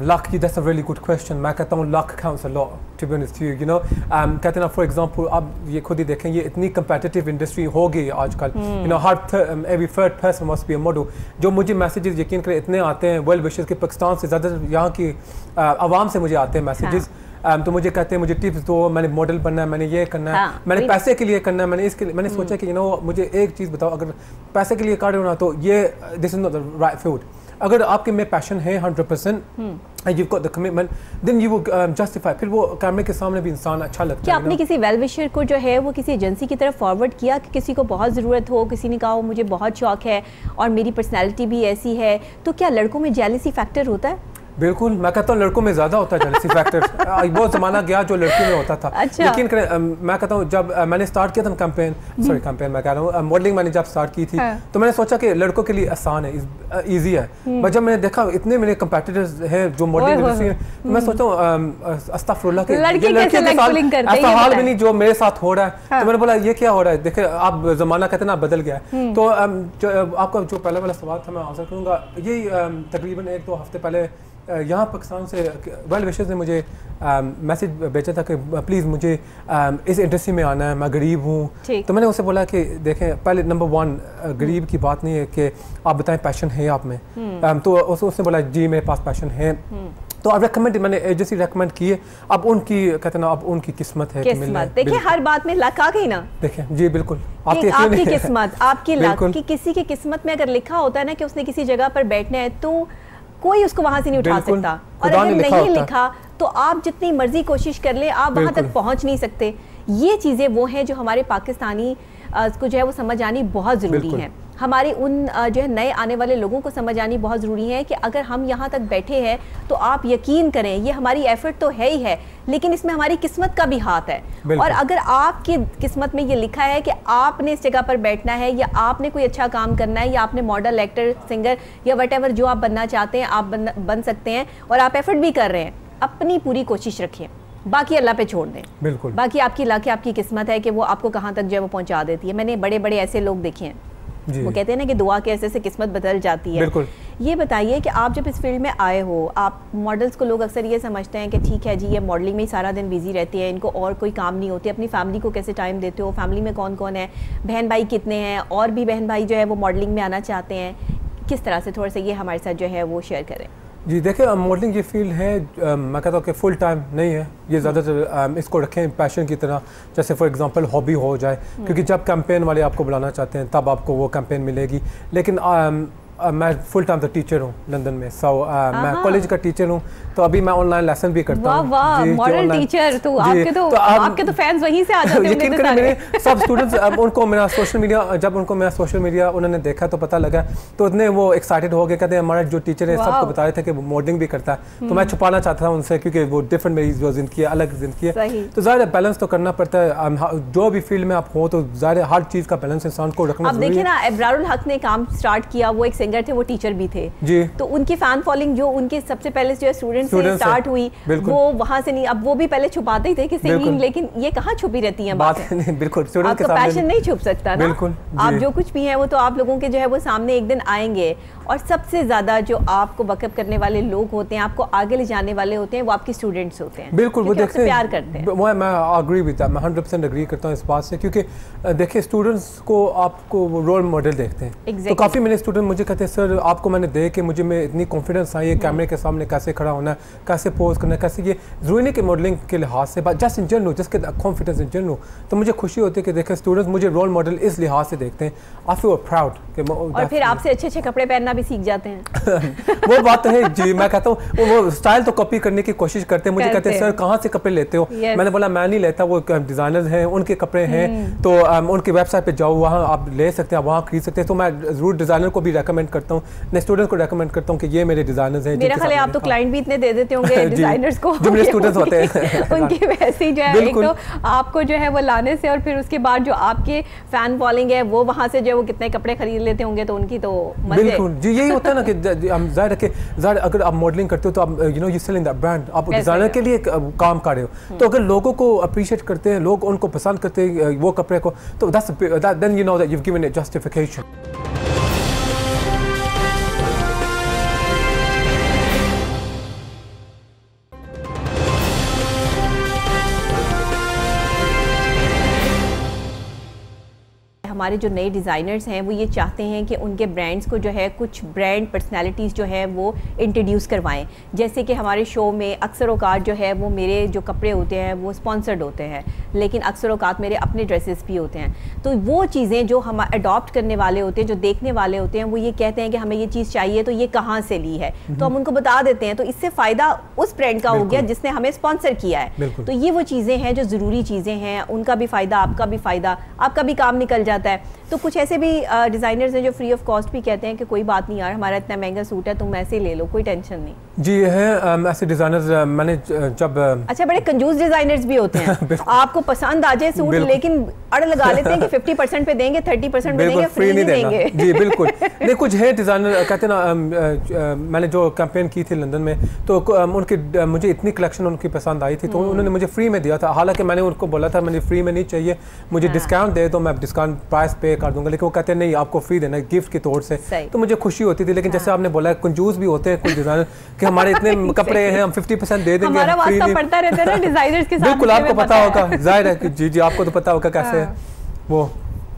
Luck, that's a really good question. मैं कहता हूँ luck counts a lot, to be honest with you. You know, कहते हैं ना, for example, आप ये खुद ही देखें, ये इतनी competitive industry हो गई आजकल. You know, every third person must be a model. जो मुझे messages यकीन करें इतने आते हैं well wishes के पाकिस्तान से ज़्यादा यहाँ की आवाम से मुझे आते हैं messages. तो मुझे कहते हैं मुझे टिप्स दो, मैंने मॉडल बनना है, मैंने ये करना है, मैंने पैसे के लिए करना है, मैंने इसके लिए, मैंने सोचा कि मुझे एक चीज़ बताओ, अगर पैसे के लिए कर रहे हो ना तो ये this is not the right field. अगर आपके में पैशन है 100% and you've got the commitment, then you will justify, फिर वो कैमरे के सामने भी इंसान अच्छा लगता है। क्या आपने किसी वेल विशर को जो है वो किसी एजेंसी की तरफ फॉरवर्ड किया कि किसी को बहुत ज़रूरत हो, किसी ने कहा मुझे बहुत शौक है और मेरी पर्सनैलिटी भी ऐसी है, तो क्या लड़कों में जेलसी फैक्टर होता है? बिल्कुल, मैं कहता हूँ लड़कों में ज़्यादा होता है जेलसी फैक्टर। बहुत ज़माना गया जो लड़कियों में होता था। अच्छा। लेकिन मैं कहता हूँ जब मैंने स्टार्ट किया था कैंपेन मैं कह रहा हूँ मॉडलिंग मैंने जब स्टार्ट की थी, तो मैंने सोचा कि लड़कों के लिए आसान है, ईजी है। पर जब मैंने देखा इतने मेरे कंपेटिटर्स हैं जो मॉडलिंग इंडस्ट्री में, मैं सोचा हूँ अस्तगफुरुल्लाह के लड़कियों के साथ ऐसा हाल भी नहीं जो मेरे साथ हो रहा है। तो मैंने बोला ये क्या हो रहा है, देखे आप ज़माना कहते हैं ना बदल गया है। तो आपका जो पहला वाला सवाल था मैं आंसर करूँगा, यही तकरीबन 1-2 हफ्ते पहले यहाँ पाकिस्तान से वेल विशर्स ने मुझे मैसेज भेजा था कि प्लीज़ मुझे इस इंडस्ट्री में आना है, मैं गरीब हूँ। तो मैंने उसे बोला कि देखें, पहले नंबर 1 गरीब की बात नहीं है कि आप बताएं पैशन है आप में। तो उसने बोला जी मेरे पास पैशन है। तो अब रेकमेंड, मैंने एजेंसी रेकमेंड की है, अब उनकी कहते ना अब उनकी किस्मत है। किस्मत देखिए, हर बात में लक आ गई ना। देखें जी बिल्कुल, आपकी किस्मत, आपकी लक की किसी की किस्मत में अगर लिखा होता है ना कि उसने किसी जगह पर बैठना है, तो कोई उसको वहां से नहीं उठा सकता। और अगर नहीं लिखा तो आप जितनी मर्जी कोशिश कर ले, आप वहां तक पहुंच नहीं सकते। ये चीजें वो हैं जो हमारे पाकिस्तानी को जो है वो समझ आनी बहुत जरूरी है। हमारे उन जो है नए आने वाले लोगों को समझ आनी बहुत ज़रूरी है कि अगर हम यहाँ तक बैठे हैं तो आप यकीन करें ये हमारी एफर्ट तो है ही है, लेकिन इसमें हमारी किस्मत का भी हाथ है। और अगर आपकी किस्मत में ये लिखा है कि आपने इस जगह पर बैठना है, या आपने कोई अच्छा काम करना है, या आपने मॉडल, एक्टर, सिंगर या वट जो आप बनना चाहते हैं आप बन सकते हैं, और आप एफर्ट भी कर रहे हैं, अपनी पूरी कोशिश रखिए, बाकी अल्लाह पे छोड़ दें। बिल्कुल, बाकी आपकी लक, आपकी किस्मत है कि वो आपको कहाँ तक जो है वो पहुँचा देती है। मैंने बड़े बड़े ऐसे लोग देखे हैं, वो कहते हैं ना कि दुआ के ऐसे से किस्मत बदल जाती है। बिल्कुल। ये बताइए कि आप जब इस फील्ड में आए हो, आप मॉडल्स को लोग अक्सर ये समझते हैं कि ठीक है जी ये मॉडलिंग में ही सारा दिन बिजी रहती है, इनको और कोई काम नहीं होती, अपनी फैमिली को कैसे टाइम देते हो, फैमिली में कौन कौन है, बहन भाई कितने हैं, और भी बहन भाई जो है वो मॉडलिंग में आना चाहते हैं, किस तरह से थोड़ा सा ये हमारे साथ जो है वो शेयर करें। जी देखिए, मॉडलिंग ये फील्ड है, मैं कहता हूँ कि फुल टाइम नहीं है ये, ज़्यादातर इसको रखें पैशन की तरह, जैसे फॉर एग्जांपल हॉबी हो जाए, क्योंकि जब कैंपेन वाले आपको बुलाना चाहते हैं तब आपको वो कैंपेन मिलेगी। लेकिन मैं फुल टाइम तो टीचर हूँ लंदन में, मैं कॉलेज का टीचर हूँ, तो अभी मैं ऑनलाइन लेसन भी करता हूँ। वाह, मॉडल टीचर, तो आपके तो फैंस वहीं से आ जाते हैं। यकीन करें मेरे सब स्टूडेंट्स, उनको मेरा सोशल मीडिया, जब उनको मेरा सोशल मीडिया उन्होंने देखा तो पता लगा, तो इतने वो एक्साइटेड हो गए, कहते हैं हमारा जो टीचर है सबको बता रहे थे कि वो मॉडलिंग भी करता है। तो मैं छुपाना चाहता था उनसे, क्योंकि वो डिफरेंट मेरी जो जिंदगी है, अलग जिंदगी है, तो ज़्यादा बैलेंस तो करना पड़ता है। जो भी फील्ड में आप हो तो ज़्यादा हर चीज़ का बैलेंस इंसान को रखना जरूरी है। अब देखिए ना, इब्रारुल हक ने काम स्टार्ट किया, वो एक सिंगर थे, वो टीचर भी थे जी, तो उनकी फैन फॉलोइंग जो उनके सबसे पहले जो स्टूडेंट से स्टार्ट हुई, वो वहां से नहीं, अब वो भी पहले छुपाते ही थे कि सिंगिंग, लेकिन ये कहाँ छुपी रहती हैं बातें। बिल्कुल, आपका पैशन नहीं छुप सकता ना। बिल्कुल, आप जो कुछ भी हैं वो तो आप लोगों के जो है वो सामने एक दिन आएंगे। और सबसे ज्यादा जो आपको बकअप करने वाले लोग होते हैं, आपको आगे ले जाने वाले होते हैं, वो आपके स्टूडेंट्स होते हैं। बिल्कुल, वो देखते हैं, प्यार करते हैं। मैं एग्री विद दैट, मैं 100% एग्री करता हूँ इस बात से, क्योंकि देखिए स्टूडेंट्स को आपको वो रोल मॉडल देखते हैं। तो काफ़ी मेरे स्टूडेंट मुझे कहते कहते हैं सर आपको मैंने देख के मुझे में इतनी कॉन्फिडेंस आई है कैमरे के सामने कैसे खड़ा होना है, कैसे पोज करना है, कैसे ये ज़रूरी नहीं कि मॉडलिंग के लिहाज से, but just in general, just के कॉन्फिडेंस इन जनरल। तो मुझे खुशी होती है कि देखें स्टूडेंट्स मुझे रोल मॉडल इस लिहाज से देखते हैं। आई फील प्राउड कि और फिर आपसे अच्छे अच्छे कपड़े पहनना भी सीख जाते हैं। वो बात तो है जी, मैं कहता हूँ वो स्टाइल तो कॉपी करने की कोशिश करते हैं। मुझे कहते हैं सर कहाँ से कपड़े लेते हो? मैंने बोला मैं नहीं लेता, वो डिज़ाइनर्स हैं उनके कपड़े हैं, तो उनकी वेबसाइट पे जाओ, वहाँ आप ले सकते हैं, वहाँ खरीद सकते हैं। तो मैं जरूर डिज़ाइनर को भी रेकमेंड करता हूँ, अपने स्टूडेंट्स को रेकमेंड करता हूँ कि ये मेरे डिज़ाइनर्स हैं। मेरा ख्याल है आप तो क्लाइंट भी इतने दे देते होंगे डिज़ाइनर्स को जो मेरे स्टूडेंट्स होते हैं उनकी वैसे ही जो है, एक तो आपको जो है वो लाने से और फिर उसके बाद जो आपके फैन फॉलोइंग है वो वहाँ से जो है वो कितने कपड़े खरीद लेते होंगे, तो उनकी तो बिल्कुल जी यही होता है ना कि हम ज़ाहिर अगर आप मॉडलिंग करते हो तो आप you know you selling that brand, आप डिज़ाइनर के लिए काम कर रहे हो। तो अगर लोगों को अप्रिशिएट करते हैं, लोग उनको पसंद करते हैं वो कपड़े को, तो then you know that you have given it justification. हमारे जो नए डिज़ाइनर्स हैं वो ये चाहते हैं कि उनके ब्रांड्स को जो है कुछ ब्रांड पर्सनालिटीज़ जो है वो इंट्रोड्यूस करवाएं। जैसे कि हमारे शो में अक्सर औकात जो है वो मेरे जो कपड़े होते हैं वो स्पॉन्सर्ड होते हैं, लेकिन अक्सर औकात मेरे अपने ड्रेसेस भी होते हैं। तो वो चीज़ें जो हम अडॉप्ट करने वाले होते हैं, जो देखने वाले होते हैं, वो ये कहते हैं कि हमें ये चीज़ चाहिए, तो ये कहाँ से ली है, तो हम उनको बता देते हैं। तो इससे फ़ायदा उस ब्रांड का हो गया जिसने हमें स्पॉन्सर किया है। तो ये वो चीज़ें हैं जो ज़रूरी चीज़ें हैं, उनका भी फ़ायदा, आपका भी फ़ायदा, आपका भी काम निकल जाता है। तो कुछ ऐसे भी डिज़ाइनर्स हैं जो फ्री ऑफ कॉस्ट भी कहते हैं कि कोई बात नहीं यार, हमारा इतना महंगा सूट है, तुम ऐसे ले लो, कोई टेंशन नहीं। जी है ऐसे डिज़ाइनर्स मैंने जब अच्छा बड़े कंजूस डिज़ाइनर्स भी होते हैं आपको पसंद आ जाए सूट लेकिन अड़ लगा लेते हैं कि 50% पे देंगे, 30% पे देंगे, फ्री नहीं देंगे। जी बिल्कुल नहीं, कुछ है डिज़ाइनर कहते हैं ना, मैंने जो कैंपेन की थी लंदन में, तो उनकी मुझे इतनी कलेक्शन उनकी पसंद आई थी, तो उन्होंने मुझे फ्री में दिया था। हालांकि मैंने उनको बोला था मुझे फ्री में नहीं चाहिए, मुझे डिस्काउंट दे दो, मैं डिस्काउंट प्राइस पे कर दूंगा, लेकिन वो कहते हैं नहीं आपको फ्री देना है गिफ्ट के तौर से। तो मुझे खुशी होती थी। लेकिन जैसे आपने बोला कंजूस भी होते हैं कुछ डिज़ाइनर कि हमारे इतने कपड़े हैं हम 50% दे देंगे, हमारा वास्ता पड़ता रहता है ना डिज़ाइनर्स के साथ। बिल्कुल आपको पता होगा, जाहिर है कि जी आपको तो पता होगा कैसे है वो।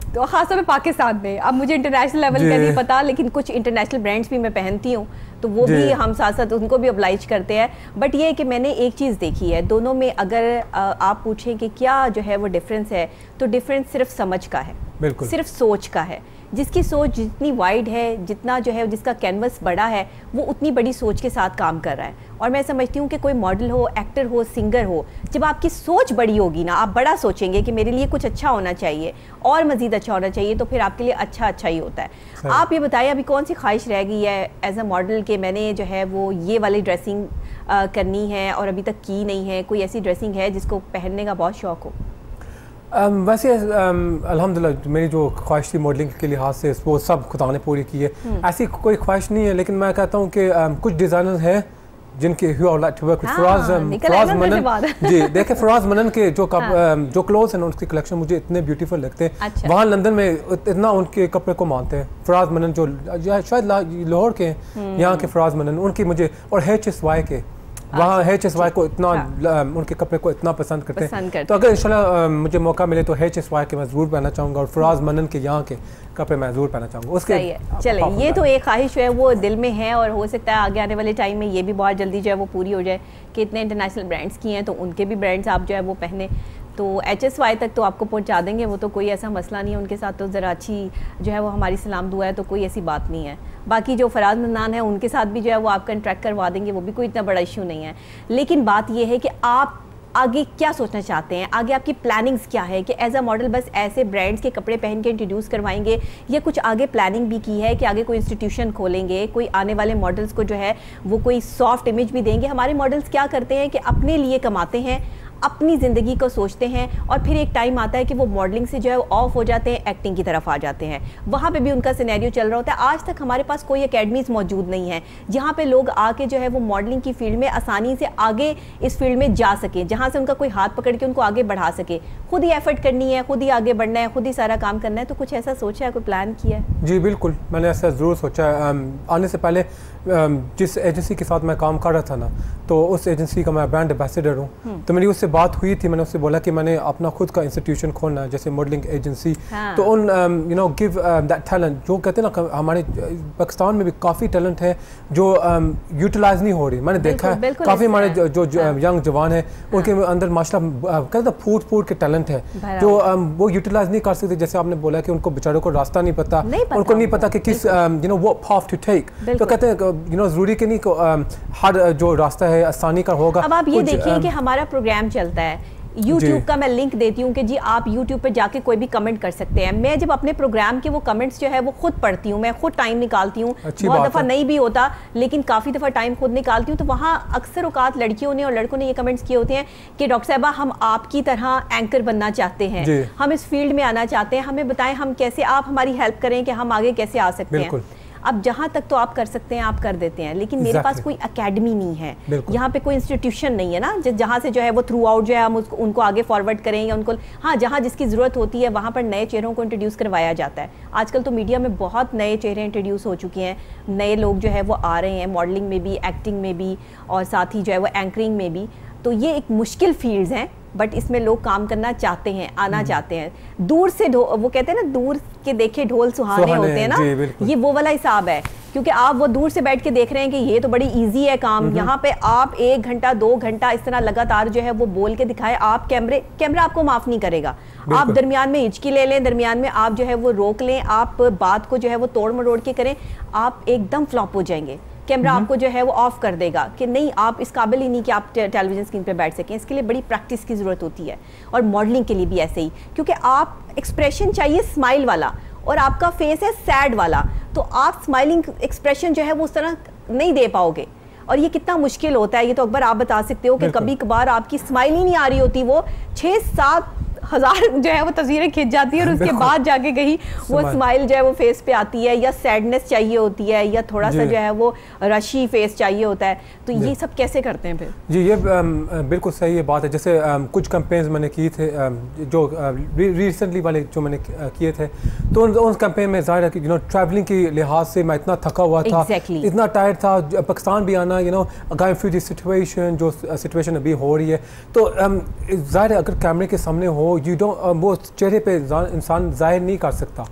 तो खासतौर पे पाकिस्तान में, अब मुझे इंटरनेशनल लेवल का नहीं पता, लेकिन कुछ इंटरनेशनल ब्रांड्स भी मैं पहनती हूँ, तो वो भी हम साथ साथ उनको भी ऑब्लाइज करते हैं। बट ये है कि मैंने एक चीज़ देखी है दोनों में, अगर आप पूछें कि क्या जो है वो डिफरेंस है, तो डिफरेंस सिर्फ समझ का है, बिल्कुल सिर्फ सोच का है। जिसकी सोच जितनी वाइड है, जितना जो है जिसका कैनवस बड़ा है, वो उतनी बड़ी सोच के साथ काम कर रहा है। और मैं समझती हूँ कि कोई मॉडल हो, एक्टर हो, सिंगर हो, जब आपकी सोच बड़ी होगी ना, आप बड़ा सोचेंगे कि मेरे लिए कुछ अच्छा होना चाहिए और मज़ीद अच्छा होना चाहिए, तो फिर आपके लिए अच्छा ही होता है। आप ये बताइए अभी कौन सी ख्वाहिश रह गई है एज अ मॉडल कि मैंने जो है वो ये वाली ड्रेसिंग करनी है और अभी तक की नहीं है? कोई ऐसी ड्रेसिंग है जिसको पहनने का बहुत शौक़ हो? वैसे अल्हम्दुलिल्लाह मेरी जो ख्वाहिश थी मॉडलिंग के लिहाज से वो सब खुदा ने पूरी की है। ऐसी कोई ख्वाहिश नहीं है, लेकिन मैं कहता हूँ कि कुछ डिज़ाइनर्स हैं जिनके फराज मनन जी देखे, फराज मनन के जो क्लोथ्स हैं उसकी कलेक्शन मुझे इतने ब्यूटीफुल लगते हैं। अच्छा। वहाँ लंदन में इतना उनके कपड़े को मानते हैं। फराज मनन जो शायद लाहौर के हैं, यहाँ के फराज मनन, उनकी मुझे, और HSY के वहाँ HSY को इतना उनके कपड़े को इतना पसंद करते हैं। तो अगर इंशाल्लाह मुझे मौका मिले तो HSY के मैं ज़रूर पहनना चाहूँगा, और फराज मनन के यहाँ के कपड़े मैं ज़रूर पहनना चाहूँगा। उसके चले ये तो एक ख्वाहिश है वो दिल में है, और हो सकता है आगे आने वाले टाइम में ये भी बहुत जल्दी जो है वो पूरी हो जाए कि इतने इंटरनेशनल ब्रांड्स की हैं तो उनके भी ब्रांड्स आप जो है वो पहने। तो HSY तक तो आपको पहुंचा देंगे, वो तो कोई ऐसा मसला नहीं है उनके साथ। तो ज़रा अच्छी जो है वो हमारी सलाम दुआ है, तो कोई ऐसी बात नहीं है। बाकी जो फराज मनन है उनके साथ भी जो है वो आप कंट्रैक्ट करवा देंगे, वो भी कोई इतना बड़ा इशू नहीं है। लेकिन बात ये है कि आप आगे क्या सोचना चाहते हैं, आगे आपकी प्लानिंग्स क्या है कि एज अ मॉडल बस ऐसे ब्रांड्स के कपड़े पहन के इंट्रोड्यूस करवाएंगे, या कुछ आगे प्लानिंग भी की है कि आगे कोई इंस्टीट्यूशन खोलेंगे, कोई आने वाले मॉडल्स को जो है वो कोई सॉफ्ट इमेज भी देंगे? हमारे मॉडल्स क्या करते हैं कि अपने लिए कमाते हैं, अपनी ज़िंदगी को सोचते हैं, और फिर एक टाइम आता है कि वो मॉडलिंग से जो है ऑफ हो जाते हैं, एक्टिंग की तरफ आ जाते हैं। वहाँ पे भी उनका सिनेरियो चल रहा होता है। आज तक हमारे पास कोई एकेडमीज़ मौजूद नहीं है जहाँ पे लोग आके जो है वो मॉडलिंग की फील्ड में आसानी से आगे इस फील्ड में जा सके, जहाँ से उनका कोई हाथ पकड़ के उनको आगे बढ़ा सके। खुद ही एफर्ट करनी है, खुद ही आगे बढ़ना है, खुद ही सारा काम करना है। तो कुछ ऐसा सोचा है, कोई प्लान किया है? जी बिल्कुल, मैंने ऐसा ज़रूर सोचा है। आने से पहले जिस एजेंसी के साथ मैं काम कर रहा था ना, तो उस एजेंसी का मैं ब्रांड एम्बेसडर हूँ। तो मेरी उससे मुझसे बात हुई थी, मैंने उससे बोला कि मैंने अपना खुद का इंस्टीट्यूशन खोलना है, जैसे मॉडलिंग एजेंसी। तो उन you know give that talent, जो कहते हैं ना हमारे पाकिस्तान में भी काफ़ी टैलेंट है जो यूटिलाइज नहीं हो रही। मैंने देखा है काफ़ी हमारे जो यंग जवान है उनके अंदर माशाल्लाह कहते हैं फूड के टैलेंट है जो वो यूटिलाइज नहीं कर सकते। जैसे आपने बोला कि उनको बेचारों को रास्ता नहीं पता, उनको नहीं पता कि किस you know what path to take. तो कहते हैं यू नो ज़रूरी कि नहीं हर जो रास्ता है आसानी का होगा। अब आप ये देखिए कि हमारा प्रोग्राम चलता है YouTube का, मैं लिंक देती हूँ कि जी आप YouTube पे जाके कोई भी कमेंट कर सकते हैं। मैं जब अपने प्रोग्राम के वो कमेंट्स जो है वो खुद पढ़ती हूँ, मैं खुद टाइम निकालती हूँ, बहुत दफ़ा नहीं भी होता लेकिन काफ़ी दफ़ा टाइम खुद निकालती हूँ। तो वहाँ अक्सर औकात लड़कियों ने और लड़कों ने ये कमेंट्स किए होते हैं कि डॉक्टर साहबा हम आपकी तरह एंकर बनना चाहते हैं, हम इस फील्ड में आना चाहते हैं, हमें बताएं हम कैसे, आप हमारी हेल्प करें कि हम आगे कैसे आ सकते हैं। अब जहाँ तक तो आप कर सकते हैं आप कर देते हैं, लेकिन मेरे पास कोई एकेडमी नहीं है, यहाँ पे कोई इंस्टीट्यूशन नहीं है ना जहाँ से जो है वो थ्रू आउट जो है हम उनको आगे फॉरवर्ड करें या उनको, हाँ जहाँ जिसकी ज़रूरत होती है वहाँ पर नए चेहरों को इंट्रोड्यूस करवाया जाता है। आजकल तो मीडिया में बहुत नए चेहरे इंट्रोड्यूस हो चुके हैं, नए लोग जो है वो आ रहे हैं मॉडलिंग में भी, एक्टिंग में भी और साथ ही जो है वो एंकरिंग में भी। तो ये एक मुश्किल फील्ड्स हैं बट इसमें लोग काम करना चाहते हैं, आना चाहते हैं। दूर से वो कहते हैं ना दूर के देखे ढोल सुहाने होते हैं ना, ये वो वाला हिसाब है क्योंकि आप वो दूर से बैठ के देख रहे हैं कि ये तो बड़ी इजी है काम। यहाँ पे आप 1 घंटा 2 घंटा इस तरह लगातार जो है वो बोल के दिखाए, आप कैमरा आपको माफ नहीं करेगा। आप दरमियान में हिचकी ले लें, दरमियान में आप जो है वो रोक लें, आप बात को जो है वो तोड़ मरोड़ के करें, आप एकदम फ्लॉप हो जाएंगे। कैमरा आपको जो है वो ऑफ कर देगा कि नहीं आप इस काबिल ही नहीं कि आप टेलीविजन स्क्रीन पे बैठ सकें। इसके लिए बड़ी प्रैक्टिस की ज़रूरत होती है और मॉडलिंग के लिए भी ऐसे ही, क्योंकि आप एक्सप्रेशन चाहिए स्माइल वाला और आपका फेस है सैड वाला, तो आप स्माइलिंग एक्सप्रेशन जो है वो उस तरह नहीं दे पाओगे और ये कितना मुश्किल होता है। ये तो अकबर आप बता सकते हो कि कभी कभार आपकी स्माइल ही नहीं आ रही होती, वो 6-7 हज़ार जो है वो तस्वीरें खिंच जाती है और उसके बाद जाके कहीं वो स्माइल जो है वो फेस पे आती है, या सैडनेस चाहिए होती है या थोड़ा सा जो है वो रशी फेस चाहिए होता है। तो ये सब कैसे करते हैं फिर? जी ये बिल्कुल सही ये बात है। जैसे कुछ कैंपेन्स मैंने किए थे जो रिसेंटली वाले जो मैंने किए थे, तो उन कैंपेन में ज़ाहिर है कि यू नो ट्रैवलिंग के लिहाज से मैं इतना थका हुआ था, इतना टायर्ड था, पाकिस्तान भी आना you know going through the situation जो सिचुएशन अभी हो रही है, तो ज़ाहिर है अगर कैमरे के सामने हो यू डोंट वो चेहरे पे इंसान जाहिर नहीं कर सकता,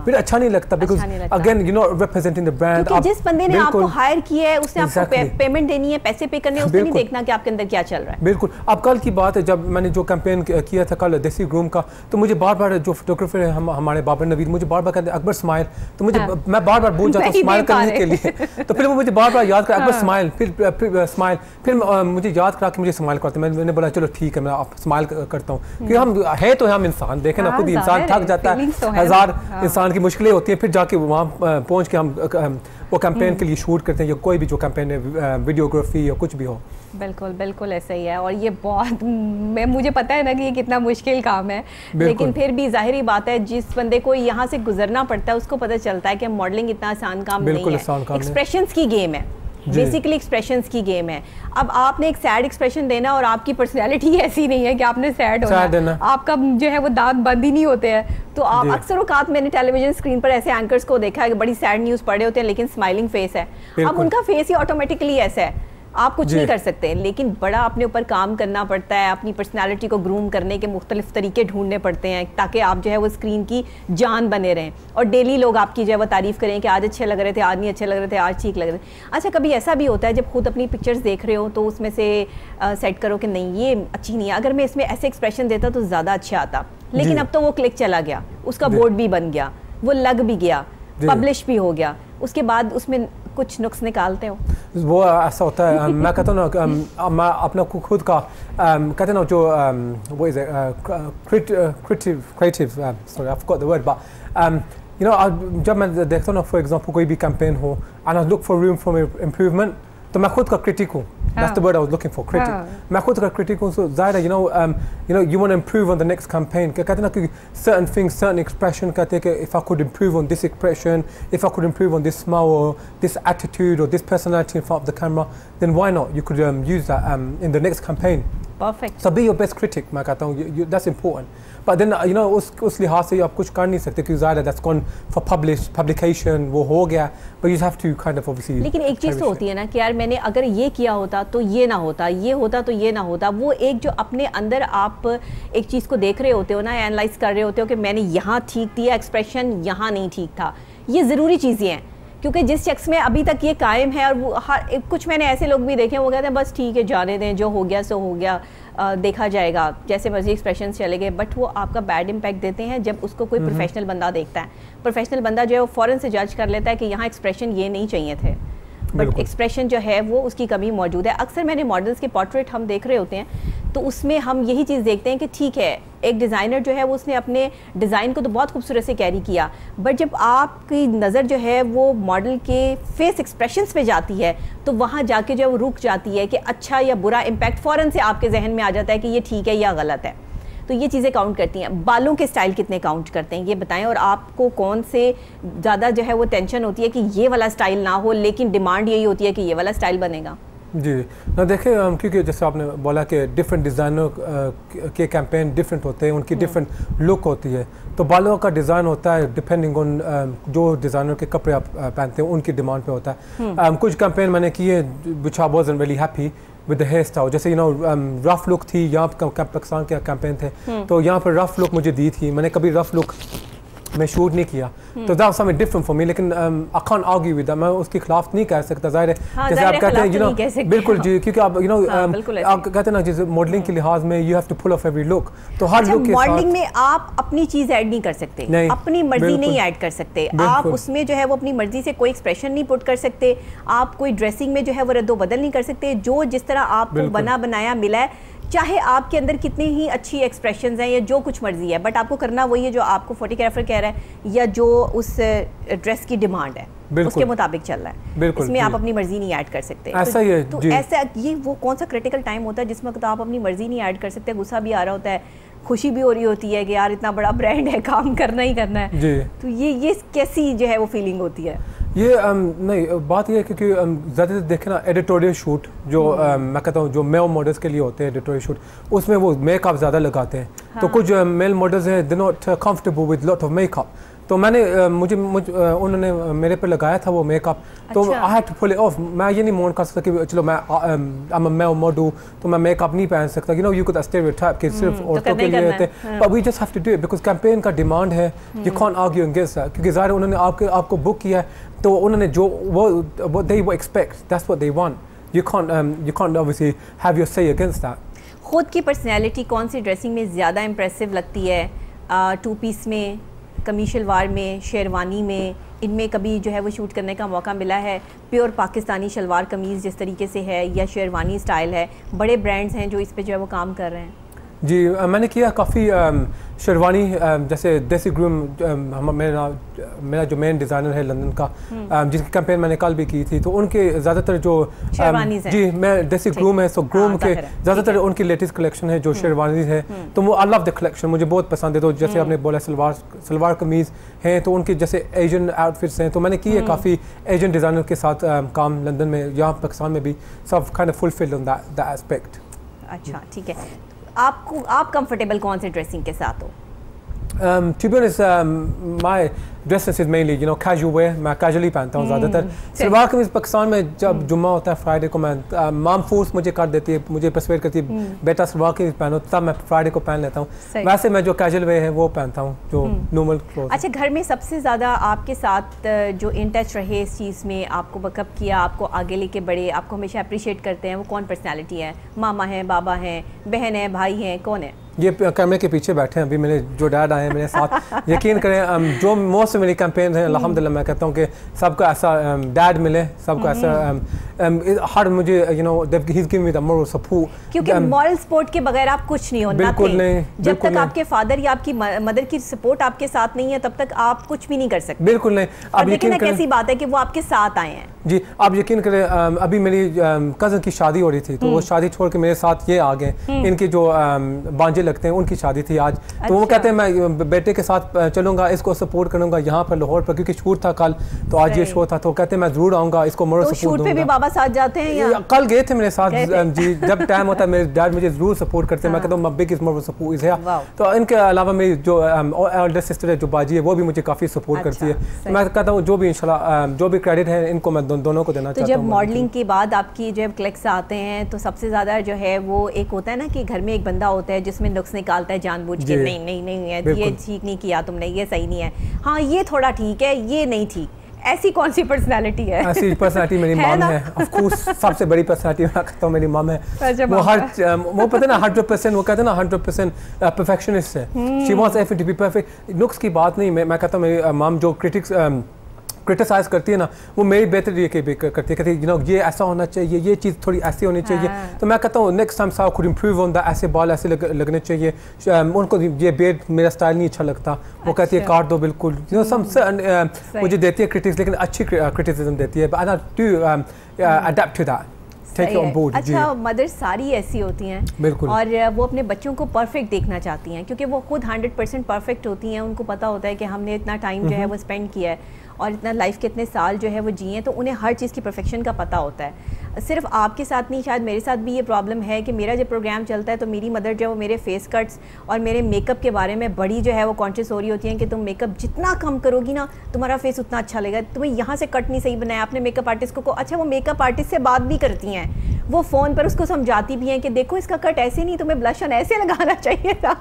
फिर अच्छा नहीं लगता। Because again you know representing the brand. जिस बंदे ने आपको हायर किया है उसने आपको पेमेंट देनी है, पैसे पे करने हैं, उसने नहीं देखना कि आपके अंदर क्या चल रहा है। बिल्कुल। अब कल की बात है जब मैंने जो कैंपेन किया था कल देसी ग्रूम का, तो मुझे बार बार जो फोटोग्राफर है हमारे बाबर नवीद मुझे बार बार कहते अकबर स्माइल, तो मुझे मैं बार बार बोल जाता हूँ स्माइल करने के लिए, तो फिर वो मुझे बार बार याद कर अकबर स्माइल, फिर स्माइल, फिर मुझे याद करा कि मुझे स्माइल करते। मैंने बोला चलो ठीक है मैं स्माइल करता हूँ, क्योंकि हम है तो हम इंसान देखें ना, खुद इंसान थक जाता है, हज़ार इंसान की मुश्किलें होती हैं, फिर जाके वहाँ पहुँच के हम वो कैंपेन के लिए शूट करते हैं, या कोई भी जो कैंपेन है वीडियोग्राफी या कुछ भी हो। बिल्कुल बिल्कुल ऐसा ही है। और ये बहुत मुझे पता है ना कि ये कितना मुश्किल काम है, लेकिन फिर भी जाहिर बात है जिस बंदे को यहाँ से गुजरना पड़ता है उसको पता चलता है कि मॉडलिंग इतना आसान काम नहीं है, एक्सप्रेशंस की गेम है, बेसिकली एक्सप्रेशंस की गेम है। अब आपने एक सैड एक्सप्रेशन देना और आपकी पर्सनैलिटी ऐसी नहीं है कि आपने सैड होना, आपका जो है वो दांत बंद ही नहीं होते हैं। तो आप अक्सर औकात मैंने टेलीविजन स्क्रीन पर ऐसे एंकर्स को देखा है कि बड़ी सैड न्यूज़ पढ़े होते हैं लेकिन स्माइलिंग फेस है। अब उनका फेस ही ऑटोमेटिकली ऐसा है, आप कुछ नहीं कर सकते, लेकिन बड़ा अपने ऊपर काम करना पड़ता है, अपनी पर्सनालिटी को ग्रूम करने के मुख्तलिफ तरीके ढूंढने पड़ते हैं ताकि आप जो है वो स्क्रीन की जान बने रहें और डेली लोग आपकी जो है वो तारीफ़ करें कि आज अच्छे लग रहे थे, आज नहीं अच्छे लग रहे थे, आज ठीक लग रहे थे। अच्छा कभी ऐसा भी होता है जब खुद अपनी पिक्चर्स देख रहे हो तो उसमें से सेट करो कि नहीं ये अच्छी नहीं है, अगर मैं इसमें ऐसे एक्सप्रेशन देता तो ज़्यादा अच्छा आता, लेकिन अब तो वो क्लिक चला गया, उसका बोर्ड भी बन गया, वो लग भी गया, पब्लिश भी हो गया, उसके बाद उसमें कुछ नुक्स निकालते हो? वो ऐसा होता है, मैं कहता हूँ ना मैं अपना खुद का कहते हैं ना जो वो is creative sorry I forgot the word but you know जब मैं देखता हूँ ना फॉर एग्जांपल कोई भी कैंपेन हो and I look for room for improvement, तो मैं खुद का क्रिटिक हूँ। That's the word I was looking for, critic. मैं खुद का critic हूँ, so ज़ाहिर you know you want to improve on the next campaign. कहते हैं ना कि certain things, certain expression कहते हैं कि if I could improve on this expression, if I could improve on this smile or this attitude or this personality in front of the camera, then why not? You could use that in the next campaign. Perfect. So be your best critic, मैं कहता हूँ, that's important. But then you know उस लिहाज से आप कुछ कर नहीं सकते क्योंकि ज़्यादा that's gone for publication, वो हो गया, but you have to kind of obviously. लेकिन एक चीज़ तो होती है ना कि यार मैंने अगर ये किया होता तो ये ना होता, ये होता तो ये ना होता। वो एक जो अपने अंदर आप एक चीज़ को देख रहे होते हो ना, एनालाइज कर रहे होते हो कि मैंने यहाँ ठीक दिया एक्सप्रेशन, यहाँ नहीं ठीक था। ये ज़रूरी चीज़ें हैं क्योंकि जिस शख्स में अभी तक ये कायम है, और वो कुछ मैंने ऐसे लोग भी देखे वो कहते हैं बस ठीक है जाने दें, जो हो गया सो हो गया, देखा जाएगा, जैसे मर्जी एक्सप्रेशन चले गए। बट वो आपका बैड इम्पैक्ट देते हैं जब उसको कोई प्रोफेशनल बंदा देखता है। प्रोफेशनल बंदा जो है वो फ़ौरन से जज कर लेता है कि यहाँ एक्सप्रेशन ये नहीं चाहिए थे, बट एक्सप्रेशन जो है वो उसकी कमी मौजूद है। अक्सर मैंने मॉडल्स के पोर्ट्रेट हम देख रहे होते हैं तो उसमें हम यही चीज़ देखते हैं कि ठीक है एक डिज़ाइनर जो है वो उसने अपने डिज़ाइन को तो बहुत खूबसूरत से कैरी किया, बट जब आपकी नज़र जो है वो मॉडल के फेस एक्सप्रेशंस पे जाती है तो वहाँ जाके जो है वो रुक जाती है कि अच्छा या बुरा इम्पैक्ट फ़ौरन से आपके जहन में आ जाता है कि ये ठीक है या गलत है। तो ये चीज़ें काउंट करती हैं। बालों के स्टाइल कितने काउंट करते हैं ये बताएं, और आपको कौन से ज़्यादा जो है वो टेंशन होती है कि ये वाला स्टाइल ना हो लेकिन डिमांड यही होती है कि ये वाला स्टाइल बनेगा? जी ना देखें, क्योंकि जैसे आपने बोला कि डिफरेंट डिज़ाइनर के कैंपेन डिफरेंट होते हैं, उनकी डिफरेंट लुक होती है। तो बालों का डिज़ाइन होता है डिपेंडिंग ऑन जो डिज़ाइनर के कपड़े आप पहनते हैं उनकी डिमांड पे होता है। कुछ कैंपेन मैंने किए which I wasn't really happy with the hair style, जैसे रफ लुक थी, यहाँ पाकिस्तान के कैंपेन थे तो यहाँ पर रफ लुक मुझे दी थी, मैंने कभी रफ लुक मैं शूट नहीं किया, तो that was something different for me. लेकिन I can't argue with that, मैं उसके खिलाफ नहीं कह सकता। जाहिर है जैसे आप कहते हैं बिल्कुल जी, क्योंकि आप आप कहते हैं ना जैसे मॉडलिंग के लिहाज में you have to pull off every look, तो हर लुक के साथ मॉडलिंग में आप अपनी चीज़ ऐड नहीं कर सकते, अपनी मर्जी नहीं ऐड कर सकते आप उसमें जो है वो अपनी मर्जी से कोई एक्सप्रेशन नहीं पुट कर सकते, आप कोई ड्रेसिंग में जो है वो रद्दो बदल नहीं कर सकते। जो जिस तरह आपको बना बनाया मिला है, चाहे आपके अंदर कितनी ही अच्छी एक्सप्रेशंस हैं या जो कुछ मर्जी है, बट आपको करना वही है जो आपको फोटोग्राफर कह रहा है या जो उस ड्रेस की डिमांड है उसके मुताबिक चल रहा है। इसमें आप अपनी मर्जी नहीं ऐड कर सकते। ऐसा ही है तो ऐसा ये वो कौन सा क्रिटिकल टाइम होता है जिसमें तो आप अपनी मर्जी नहीं ऐड कर सकते, गुस्सा भी आ रहा होता है, खुशी भी हो रही होती है कि यार इतना बड़ा ब्रांड है, काम करना ही करना है जी। तो ये कैसी जो है वो फीलिंग होती है? ये नहीं, बात ये है क्योंकि ज़्यादातर देखें ना एडिटोरियल शूट जो मैं कहता हूँ जो मेल मॉडल्स के लिए होते हैं एडिटोरियल शूट, उसमें वो मेकअप ज़्यादा लगाते हैं। हाँ। तो कुछ मेल मॉडल्स हैं they not comfortable with lot of makeup, तो मैंने उन्होंने मेरे पे लगाया था वो मेकअप, तो I had to pull it off. मैं ये नहीं मोन कर सकता कि चलो मैं मेल मॉडल तो मैं मेकअप नहीं पहन सकता, यू कुड स्टेरियोटाइप कि सिर्फ औरतों के लिए होते हैं, but we just have to do it because campaign का डिमांड है, you can't argue against that, क्योंकि ज़ाहिर उन्होंने आपको बुक किया है तो उन्होंने जो वो दे वो expect that's what they want, you can't obviously have your से अगेंस्ट दैट। खुद की पर्सनैलिटी कौन सी ड्रेसिंग में ज़्यादा इंप्रेसिव लगती है? टू पीस में, कमीज शलवार में, शेरवानी में, इनमें कभी जो है वो शूट करने का मौका मिला है? प्योर पाकिस्तानी शलवार कमीज़ जिस तरीके से है या शेरवानी स्टाइल है, बड़े ब्रांड्स हैं जो इस पे जो है वो काम कर रहे हैं? जी मैंने किया काफ़ी शेरवानी, जैसे देसी ग्रूम मेरा जो मेन डिज़ाइनर है लंदन का, जिसकी कैंपेन मैंने कल भी की थी, तो उनके ज़्यादातर जो जी मैं देसी ग्रूम है, सो ग्रूम के ज़्यादातर उनकी लेटेस्ट कलेक्शन है जो शेरवानी है, तो वो आई लव द कलेक्शन, मुझे बहुत पसंद है। तो जैसे आपने बोला सलवार कमीज़ हैं, तो उनके जैसे एशियन आउटफिट्स हैं, तो मैंने की है काफ़ी एशियन डिज़ाइनर के साथ काम लंदन में, यहाँ पाकिस्तान में भी, सब kind of fulfilled on that aspect. अच्छा ठीक है, आप कंफर्टेबल कौन से ड्रेसिंग के साथ हो? To be honest, my dressing is mainly casual wear, मैं कैजुअली पहनता हूँ ज़्यादातर। सलवार कमीज़ पाकिस्तान में जब जुम्मा होता है फ्राइडे को, मैं माम फोर्स मुझे कर देती है, मुझे परसुएड करती है बेटा सलवार कमीज़ पहनो, तब मैं फ्राइडे को पहन लेता हूँ। वैसे मैं जो कैजुअल वेयर है वो पहनता हूँ, जो नॉर्मल क्लोथ। अच्छा, घर में सबसे ज़्यादा आपके साथ जो इन टच रहे इस चीज़ में, आपको बैकअप किया, आपको आगे लेके बढ़े, आपको हमेशा अप्रिशिएट करते हैं, वो कौन पर्सनैलिटी है? मामा हैं, बाबा हैं, बहन है, भाई हैं, कौन है? ये कैमरे के पीछे बैठे हैं अभी मेरे जो डैड आए हैं मेरे साथ। यकीन करें जो मोस्ट मेरी कैंपेन है अल्हम्दुलिल्लाह, मैं कहता हूँ कि सबको ऐसा डैड मिले, सबको ऐसा हर मुझे he is giving me the moral support, क्योंकि मॉरल सपोर्ट के बगैर आप कुछ नहीं हो। बिल्कुल नहीं, जब तक आपके फादर या आपकी मदर की सपोर्ट आपके साथ नहीं है तब तक आप कुछ भी नहीं कर सकते। बिल्कुल नहीं। अब यकीन करें कैसी बात है कि वो आपके साथ आए हैं। जी आप यकीन करें, अभी मेरी कज़न की शादी हो रही थी, तो वो शादी छोड़ के मेरे साथ ये आ गए, इनके जो बांजे लगते हैं उनकी शादी थी आज। तो वो कहते हैं मैं बेटे के साथ चलूंगा, इसको सपोर्ट करूंगा यहाँ पर लाहौर पर, क्योंकि शूट था कल, तो आज ये शो था, तो कहते हैं मैं जरूर आऊंगा, इसको मोरल सपोर्ट दूंगा। शूट पे भी बाबा पापा साथ जाते हैं या कल गए थे मेरे साथ जी, जब टाइम होता है मेरे डैड मुझे जरूर सपोर्ट करते हैं। मैं कहता हूँ biggest moral support is here. तो इनके अलावा मेरी जो एल्डर सिस्टर है जो बाजी है वो भी मुझे काफ़ी सपोर्ट करती है। तो मैं कहता हूँ जो भी इंशाल्लाह जो भी क्रेडिट है इनको मैं दोनों को देना चाहता हूँ। जब मॉडलिंग के बाद आपकी जब क्लिक्स आते हैं तो सबसे ज़्यादा जो है वो एक होता है ना कि घर में एक बंदा होता है जिसमें नुक्स निकालता है जानबूझ के, नहीं नहीं नहीं है ये ठीक नहीं किया तुमने, ये सही नहीं है, हाँ ये थोड़ा ठीक है, ये नहीं ठीक। ऐसी कौन सी पर्सनालिटी है? ऐसी पर्सनालिटी मेरी मॉम है। ऑफ कोर्स सबसे बड़ी पर्सनालिटी मैं कहता हूँ मेरी मॉम है। वो वो पता है ना 100%, वो कहते हैं ना 100% परफेक्शनिस्ट है। She wants everything to be perfect. नुक्स की बात नहीं, मैं कहता हूँ मेरी मॉम जो क्रिटिसाइज करती है ना वो मेरी बेहतरी के करती है, कहती है ये ऐसा होना चाहिए, ये चीज़ थोड़ी ऐसी होनी चाहिए। तो मैं कहता हूँ नेक्स्ट टाइम साहब खुद इम्प्रूव ऑन दैट, ऐसे बाल ऐसे लगने चाहिए, उनको ये बेड मेरा स्टाइल नहीं अच्छा लगता, वो कहती है काट दो बिल्कुल, मुझे देती है क्रिटिक्स लेकिन अच्छी क्रिटिसिज्म देती है, but I do adapt to that. अच्छा, मदर्स सारी ऐसी होती हैं बिल्कुल, और वो अपने बच्चों को परफेक्ट देखना चाहती हैं क्योंकि वो खुद 100% परफेक्ट होती हैं। उनको पता होता है कि हमने इतना टाइम जो है वो स्पेंड किया है और इतना लाइफ के इतने साल जो है वो जिए, तो उन्हें हर चीज़ की परफेक्शन का पता होता है। सिर्फ आपके साथ नहीं, शायद मेरे साथ भी ये प्रॉब्लम है कि मेरा जब प्रोग्राम चलता है तो मेरी मदर जो है वो मेरे फेस कट्स और मेरे मेकअप के बारे में बड़ी जो है वो कॉन्शियस हो रही होती है कि तुम मेकअप जितना कम करोगी ना तुम्हारा फेस उतना अच्छा लगेगा, तुम्हें यहाँ से कट नहीं सही बनाया आपने मेकअप आर्टिस्ट को। अच्छा, वो मेकअप आर्टिस्ट से बात भी करती हैं, वो फ़ोन पर उसको समझाती भी हैं कि देखो इसका कट ऐसे नहीं, तुम्हें ब्लशन ऐसे लगाना चाहिए था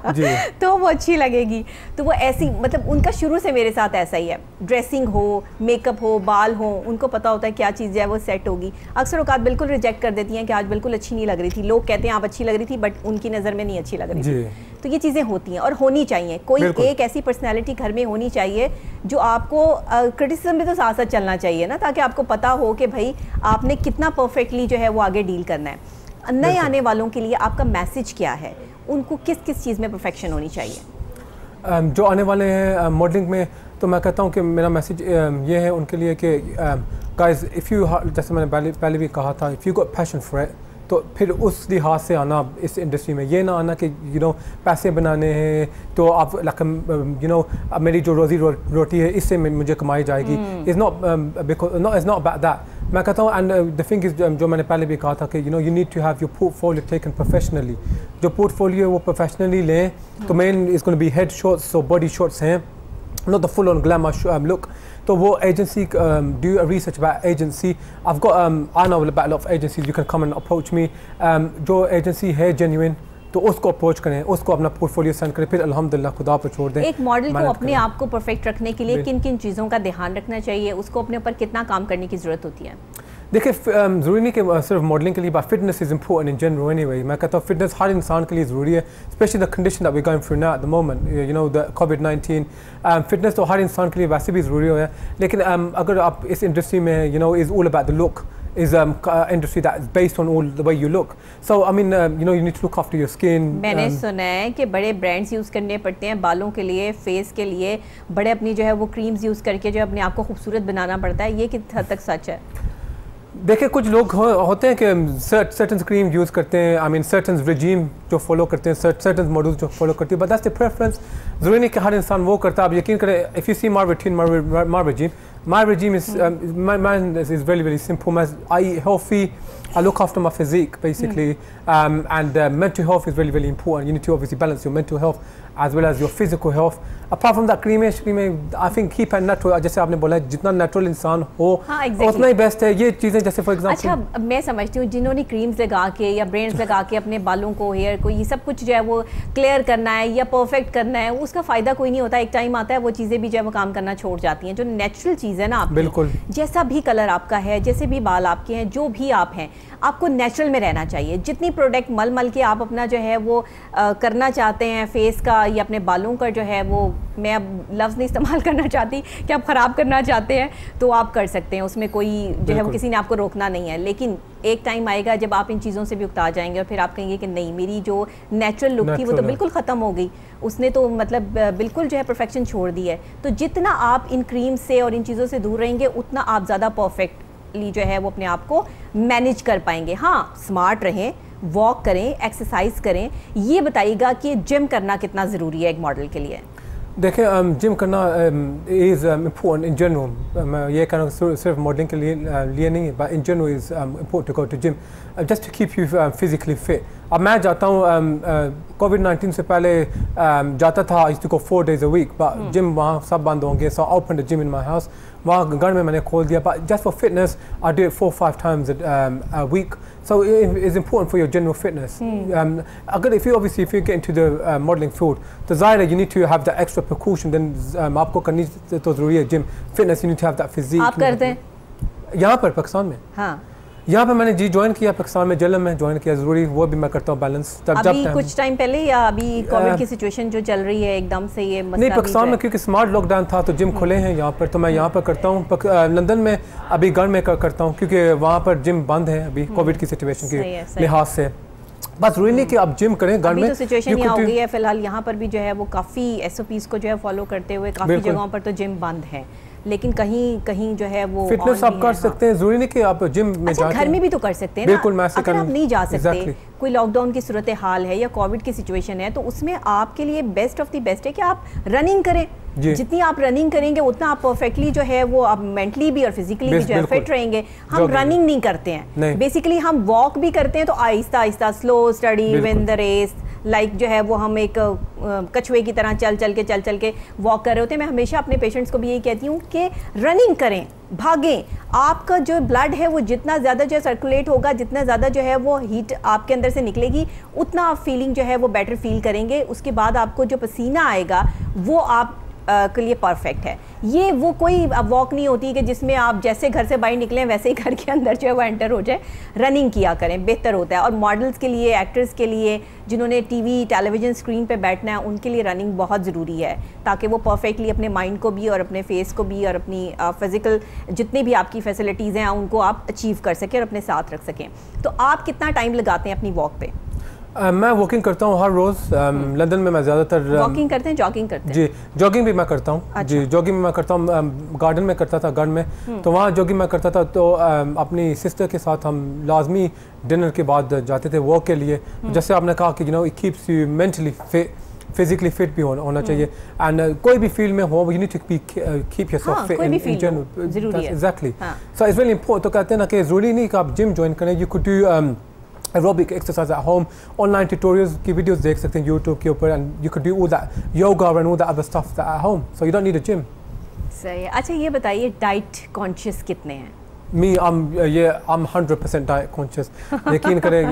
तो वो अच्छी लगेगी। तो वो ऐसी, मतलब उनका शुरू से मेरे साथ ऐसा ही है, ड्रेसिंग हो, मेकअप हो, बाल हो, उनको पता होता है क्या चीज़ है वो सेट होगी। अक्सर औकात बिल्कुल रिजेक्ट कर देती हैं कि आज बिल्कुल अच्छी नहीं लग रही थी, लोग कहते हैं आप अच्छी लग रही थी बट उनकी नज़र में नहीं अच्छी लग रही थी। तो ये चीज़ें होती हैं और होनी चाहिए। कोई एक ऐसी पर्सनैलिटी घर में होनी चाहिए जो आपको क्रिटिसिज्म भी तो साथ साथ चलना चाहिए ना, ताकि आपको पता हो कि भाई आपने कितना परफेक्टली जो है वो आगे डील करना है। नए आने वालों के लिए आपका मैसेज क्या है, उनको किस किस चीज़ में परफेक्शन होनी चाहिए? जो आने वाले हैं मॉडलिंग में, तो मैं कहता हूँ कि मेरा मैसेज ये है उनके लिए कि गाइस इफ़ यू, जैसे मैंने पहले भी कहा था, if you got passion for it, तो फिर उस लिहाज से आना इस इंडस्ट्री में। ये ना आना कि पैसे बनाने हैं तो आप अब मेरी जो रोज़ी रोटी है इससे मुझे कमाई जाएगी। Is not about that. मैं कहता हूँ, एंड द थिंग इज, जो मैंने पहले भी कहा था कि you need to have your portfolio taken professionally. जो पोर्टफोलियो वो प्रोफेशनली लें, तो main is going to be head shots, so body shots हैं, not the full on glamour look. तो वो agency, do a research about agency. I've got I know about a lot of agencies, you can come and approach me. जो एजेंसी है genuine, तो उसको अप्रोच करें, उसको अपना पोर्टफोलियो सेंड करें, फिर अल्हम्दुलिल्लाह खुदा पर छोड़ दें। एक मॉडल को अपने आप को परफेक्ट रखने के लिए किन किन चीज़ों का ध्यान रखना चाहिए, उसको अपने ऊपर कितना काम करने की ज़रूरत होती है? देखिए, ज़रूरी नहीं कि सिर्फ मॉडलिंग के लिए, but fitness is important in general anyway. मैं कहता हूँ फिटनेस हर इंसान के लिए ज़रूरी है, specially the condition that we going through now at the moment, the कोविड-19। फिटनेस तो हर इंसान के लिए वैसे भी ज़रूरी है, लेकिन अगर आप इस इंडस्ट्री में is all about the look, is industry that is based on all the way you look. So I mean you need to look after your skin. मैंने सुना है कि बड़े ब्रांड्स यूज़ करने पड़ते हैं बालों के लिए, फेस के लिए, बड़े अपनी जो है वो क्रीम्स यूज़ करके जो अपने आप को खूबसूरत बनाना पड़ता है। ये किस हद तक सच है? देखिए, कुछ लोग होते हैं कि सर्टन क्रीम यूज़ करते हैं, आई मीन सर्टन रिजीम जो फॉलो करते हैं, सर्टन मॉडल्स जो फॉलो करते हैं, बट दैट्स द प्रेफरेंस। ज़रूरी नहीं कि हर इंसान वो करता है। आप यकीन करें, if you see my routine, my regime is mine is very, very simple. I eat healthy, I look after my physique basically, and mental health is really, really important. You need to obviously balance your mental health as well as your physical health. Apart from that, cream I think keep it natural. जैसे आपने बोला, जितना natural इंसान हो उतना ही बेस्ट है। ये चीज़ें जैसे फॉर एग्जांपल, अच्छा मैं समझती हूँ जिन्होंने क्रीम्स लगा के या ब्रांड्स लगा के अपने बालों को, हेयर को, ये सब कुछ जो है वो क्लियर करना है या परफेक्ट करना है, उसका फ़ायदा कोई नहीं होता। एक टाइम आता है वो चीज़ें भी जो है वो काम करना छोड़ जाती हैं। जो नेचुरल चीज़ है ना, आप बिल्कुल जैसा भी कलर आपका है, जैसे भी बाल आपके हैं, जो भी आप हैं, आपको नेचुरल में रहना चाहिए। जितनी प्रोडक्ट मल के आप अपना जो है वो करना चाहते हैं फेस का या अपने बालों का जो है वो, मैं अब लफ्ज़ नहीं इस्तेमाल करना चाहती कि आप ख़राब करना चाहते हैं तो आप कर सकते हैं, उसमें कोई जो है वो किसी ने आपको रोकना नहीं है। लेकिन एक टाइम आएगा जब आप इन चीज़ों से भी उकता जाएंगे और फिर आप कहेंगे कि नहीं, मेरी जो नेचुरल लुक थी वो तो बिल्कुल ख़त्म हो गई, उसने तो मतलब बिल्कुल जो है परफेक्शन छोड़ दी है। तो जितना आप इन क्रीम से और इन चीज़ों से दूर रहेंगे उतना आप ज़्यादा परफेक्टली जो है वो अपने आप को मैनेज कर पाएंगे। हाँ, स्मार्ट रहें, वॉक करें, एक्सरसाइज करें। ये बताइएगा कि जिम करना कितना ज़रूरी है एक मॉडल के लिए? देखें जिम करना इज़ इम्पोर्टेंट इन जनरल। मैं ये कह रहा हूँ सिर्फ मॉडलिंग के लिए नहीं, but in general is important to go to gym just to keep you physically fit. अब मैं जाता हूँ कोविड-19 से पहले जाता था, I used to go 4 days a week, but gym वहाँ सब बंद होंगे, so I open the gym in my house. वहाँ घर में मैंने खोल दिया, but just for fitness I do it 4-5 times a week, so it is important for your general fitness. अगर if you get into the modeling field, तो ज़ाहिर है you need to have that extra precaution, then आपको करनी तो ज़रूरी है gym fitness, you need to have that physique। आप करते हैं यहाँ पर पाकिस्तान में? हाँ, यहाँ पे मैंने ज्वाइन किया पाकिस्तान में, जलम में ज्वाइन किया, ज़रूरी वो भी मैं करता हूँ बैलेंस। अभी कुछ टाइम पहले या अभी कोविड की सिचुएशन जो चल रही है एकदम से ये मसला नहीं, पाकिस्तान में क्योंकि स्मार्ट लॉकडाउन था तो जिम खुले हैं यहाँ पर, तो मैं यहाँ पर करता हूँ। लंदन में अभी घर में करता हूँ क्योंकि वहाँ पर जिम बंद है अभी कोविड की सिचुएशन के लिहाज से। बस जरूरी नहीं कि आप जिम करें घर में। तो सिचुएशन यहाँ हो गई है फिलहाल, यहाँ पर भी जो है वो काफ़ी SOPs को जो है फॉलो करते हुए काफ़ी जगहों पर तो जिम बंद है, लेकिन कहीं कहीं जो है वो फिटनेस आप कर सकते हैं, जरूरी नहीं कि आप जिम में जाके। घर में भी तो कर सकते हैं ना। बिल्कुल, अगर आप नहीं जा सकते, कोई लॉकडाउन की सूरत हाल है या कोविड की सिचुएशन है, तो उसमें आपके लिए बेस्ट ऑफ द बेस्ट है कि आप रनिंग करें। जितनी आप रनिंग करेंगे उतना आप परफेक्टली जो है वो आप मेंटली भी और फिजिकली भी जो है फिट रहेंगे। हम रनिंग नहीं करते हैं, बेसिकली हम वॉक भी करते हैं, तो आहिस्ता आहिस्ता slow study win the race, like जो है वो हम एक कछुए की तरह चल चल के वॉक कर रहे होते हैं। मैं हमेशा अपने पेशेंट्स को भी यही कहती हूँ कि रनिंग करें, भागें। आपका जो ब्लड है वो जितना ज़्यादा जो है सर्कुलेट होगा, जितना ज़्यादा जो है वो हीट आपके अंदर से निकलेगी, उतना आप फीलिंग जो है वो बेटर फील करेंगे। उसके बाद आपको जो पसीना आएगा वो आप के लिए परफेक्ट है। ये वो कोई वॉक नहीं होती कि जिसमें आप जैसे घर से बाहर निकलें वैसे ही घर के अंदर जो है वो एंटर हो जाए। रनिंग किया करें, बेहतर होता है। और मॉडल्स के लिए, एक्टर्स के लिए, जिन्होंने टीवी टेलीविज़न स्क्रीन पे बैठना है, उनके लिए रनिंग बहुत ज़रूरी है, ताकि वो परफेक्टली अपने माइंड को भी और अपने फेस को भी और अपनी फिज़िकल जितनी भी आपकी फैसिलिटीज़ हैं उनको आप अचीव कर सकें और अपने साथ रख सकें। तो आप कितना टाइम लगाते हैं अपनी वॉक पे? मैं वॉकिंग करता हूँ हर रोज़। लंदन में मैं ज़्यादातर वॉकिंग करते हैं, जॉगिंग करते हैं? जी, जॉगिंग भी मैं करता हूँ। अच्छा। जी, जॉगिंग मैं करता हूँ, गार्डन में करता था घर में, तो वहाँ जॉगिंग मैं करता था। तो अपनी सिस्टर के साथ हम लाजमी डिनर के बाद जाते थे वॉक के लिए। जैसे आपने कहा कि it keeps you mentally fit, physically fit भी होना चाहिए। एंड कोई भी फील्ड में हो, you need to keep yourself fit in general. ज़रूरी है। Exactly, so it's very important. तो कहते हैं ना कि ज़रूरी नहीं कि आप जिम ज्वाइन करें, you could do aerobic exercise at home, online tutorials की videos देख सकते हैं YouTube के ऊपर, and you could do all that yoga and all that other stuff at home, so you don't need a gym. सही है। अच्छा ये बताइए, डाइट कॉन्शियस कितने हैं? I'm 100% diet conscious. यकीन करें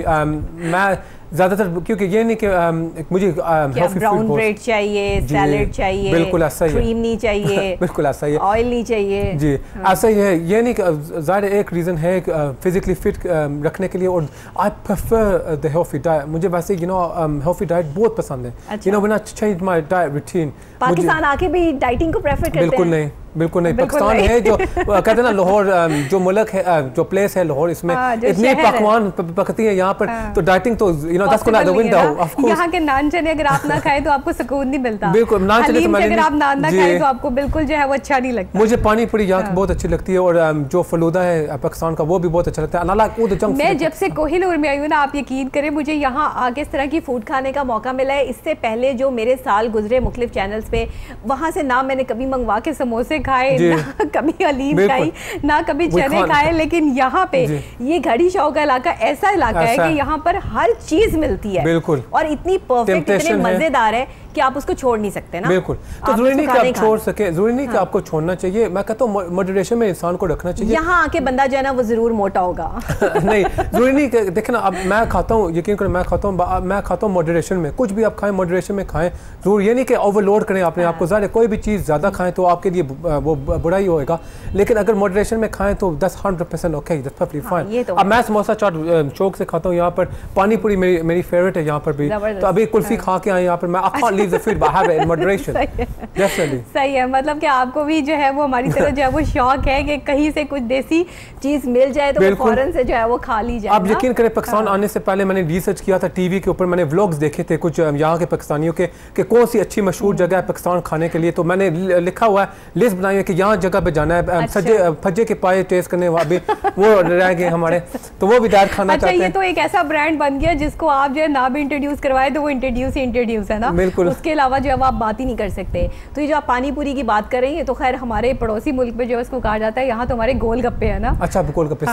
मैं ज़्यादातर, क्योंकि ये नहीं कि मुझे ब्राउन ब्रेड चाहिए, सैलेड चाहिए, बिल्कुल ऐसा ही है, क्रीम नहीं चाहिए बिल्कुल ऐसा ही है, ऑयल नहीं चाहिए। जी ऐसा ही है। ये नहीं कि ज़ाहिर एक रीज़न है फिजिकली फिट रखने के लिए, और I prefer the healthy diet. मुझे वैसे हेल्थी डाइट बहुत पसंद है। When I change my diet routine. Pakistan आके भी डाइटिंग को प्रेफर करते हैं? बिल्कुल नहीं। पाकिस्तान है जो कहते हैं ना, लाहौर जो मुल्क है, जो प्लेस है लाहौर, इसमें इतनी पकवान पकती है यहाँ पर, तो डाइटिंग तो that's gone out the window, of course। यहाँ के नान चने अगर आप ना खाए तो आपको सुकून नहीं मिलता। बिल्कुल, नान चने तो अगर आप नान ना खाए तो आपको बिल्कुल जो है वो अच्छा नहीं लगता। मुझे पानी पूरी यहाँ की बहुत अच्छी लगती है, और जो फलूदा है पाकिस्तान का वो भी बहुत अच्छा लगता है। मैं जब से कोहिनूर में आई हूँ ना, आप यकीन करें, मुझे यहाँ आके इस तरह की फूड खाने का मौका मिला है। इससे पहले जो मेरे साल गुजरे मुख्तलिफ चैनल्स पे, वहाँ से ना मैंने कभी मंगवा के समोसे खाए, ना कभी हलीम खाई, ना कभी चने खाए, लेकिन यहाँ पे ये घड़ी शौ का इलाका ऐसा इलाका है कि यहाँ पर हर चीज मिलती है, बिल्कुल, और इतनी परफेक्ट, इतने मजेदार है कि आप उसको छोड़ नहीं सकते ना। बिल्कुल, तो जरूरी नहीं कि आप छोड़ सके, जरूरी नहीं कि आपको छोड़ना चाहिए। मैं कहता हूँ मॉडरेशन में इंसान को रखना चाहिए। यहाँ आके बंदा जो है ना वो जरूर मोटा होगा। नहीं, जरूरी नहीं कि देखें ना, अब मैं खाता हूँ, यकीन करें मैं खाता हूँ मॉडरेशन में। कुछ भी आप खाएं मॉडरेशन में खाएं, जरूर ये नहीं कि ओवरलोड करें अपने आप को। ज़ाहिर कोई भी चीज़ ज़्यादा खाएं तो आपके लिए वो बुरा ही होएगा, लेकिन अगर मॉडरेशन में खाएं तो 100% ओके, दैट्स परफेक्टली फाइन। अब मैं समोसा चाट शौक से खाता हूँ यहाँ पर, पानी पूरी मेरी फेवरेट है यहाँ पर भी। तो अभी कुल्फी खा के आए यहाँ पर, मैं I can't leave the food but have it in moderation. Definitely सही है। मतलब कि आपको भी जो है वो हमारी तरह जो है वो शौक है कि कहीं से कुछ देसी चीज मिल जाए तो वो फौरन से जो है वो खा ली जाए। आप यकीन करें, पाकिस्तान आने से पहले मैंने रिसर्च किया था टीवी के ऊपर, मैंने व्लॉग्स देखे थे कुछ यहाँ के पाकिस्तानियों के कि कौन सी अच्छी मशहूर जगह है पाकिस्तान खाने के लिए। तो मैंने लिखा हुआ है, लिस्ट बनाई है कि यहाँ जगह पे जाना है, सजे फज्जे के पाए टेस्ट करने अभी वो रह गए हमारे, तो वो भी दार खाना चाहते हैं। ये तो एक ऐसा ब्रांड बन गया जिसको आप जो है ना भी इंट्रोड्यूस करवाए तो वो इंट्रोड्यूस है ना, बिल्कुल। उसके अलावा जो है आप बात ही नहीं कर सकते। तो ये जो आप पानी पूरी की बात कर रही है, तो खैर हमारे पड़ोसी मुल्क में जो उसको कहा जाता है, यहाँ तो हमारे गोलगप्पे है ना। अच्छा, गोलगप्पे,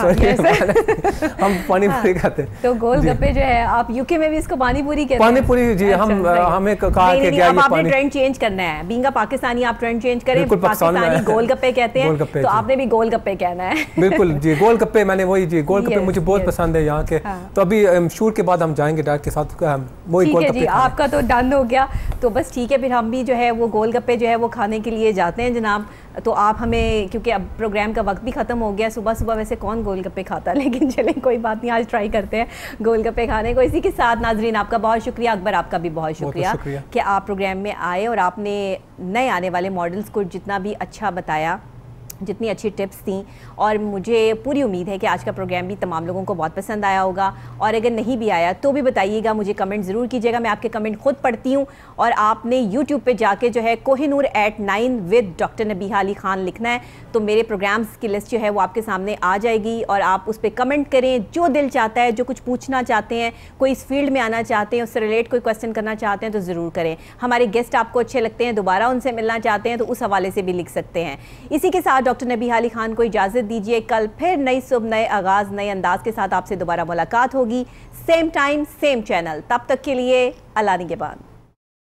हम पानी पूरी खाते हैं। तो गोलगप्पे जो है, आप यूके में भी इसको पानी पूरी कहते हैं। पानी पूरी जी, हमें कहा कि अब आपने ट्रेंड चेंज करना है, बीइंग अ पाकिस्तानी आप ट्रेंड चेंज करें, पाकिस्तानी गोलगप्पे कहते हैं, तो आपने भी गोलगप्पे कहना है। बिल्कुल जी, गोलगप्पे मैंने वही जी, गोलगप्पे मुझे बहुत पसंद है यहाँ के। तो अभी शूट के बाद हम जाएंगे डैड के साथ वही गोलगप्पे। जी, आपका तो डन हो गया, तो बस ठीक है, फिर हम भी जो है वो गोलगप्पे जो है वो खाने के लिए जाते हैं जनाब। तो आप हमें, क्योंकि अब प्रोग्राम का वक्त भी ख़त्म हो गया, सुबह सुबह वैसे कौन गोलगप्पे खाता है, लेकिन चलें कोई बात नहीं, आज ट्राई करते हैं गोलगप्पे खाने को। इसी के साथ नाजरीन आपका बहुत शुक्रिया, अकबर आपका भी बहुत शुक्रिया कि आप प्रोग्राम में आए और आपने नए आने वाले मॉडल्स को जितना भी अच्छा बताया, जितनी अच्छी टिप्स थी, और मुझे पूरी उम्मीद है कि आज का प्रोग्राम भी तमाम लोगों को बहुत पसंद आया होगा। और अगर नहीं भी आया तो भी बताइएगा, मुझे कमेंट ज़रूर कीजिएगा, मैं आपके कमेंट खुद पढ़ती हूँ। और आपने यूट्यूब पे जाके जो है कोहिनूर @9 विद डॉक्टर नबीहा अली खान लिखना है, तो मेरे प्रोग्राम्स की लिस्ट जो है वो आपके सामने आ जाएगी, और आप उस पर कमेंट करें, जो दिल चाहता है, जो कुछ पूछना चाहते हैं, कोई इस फील्ड में आना चाहते हैं, उससे रिलेट कोई क्वेश्चन करना चाहते हैं तो ज़रूर करें। हमारे गेस्ट आपको अच्छे लगते हैं, दोबारा उनसे मिलना चाहते हैं तो उस हवाले से भी लिख सकते हैं। इसी के साथ डॉक्टर नबीहा अली खान को इजाज़त दीजिए, कल फिर नई सुबह, नए आगाज़, नए अंदाज के साथ आपसे दोबारा मुलाकात होगी, सेम टाइम सेम चैनल। तब तक के लिए अल्लाह निगहबान।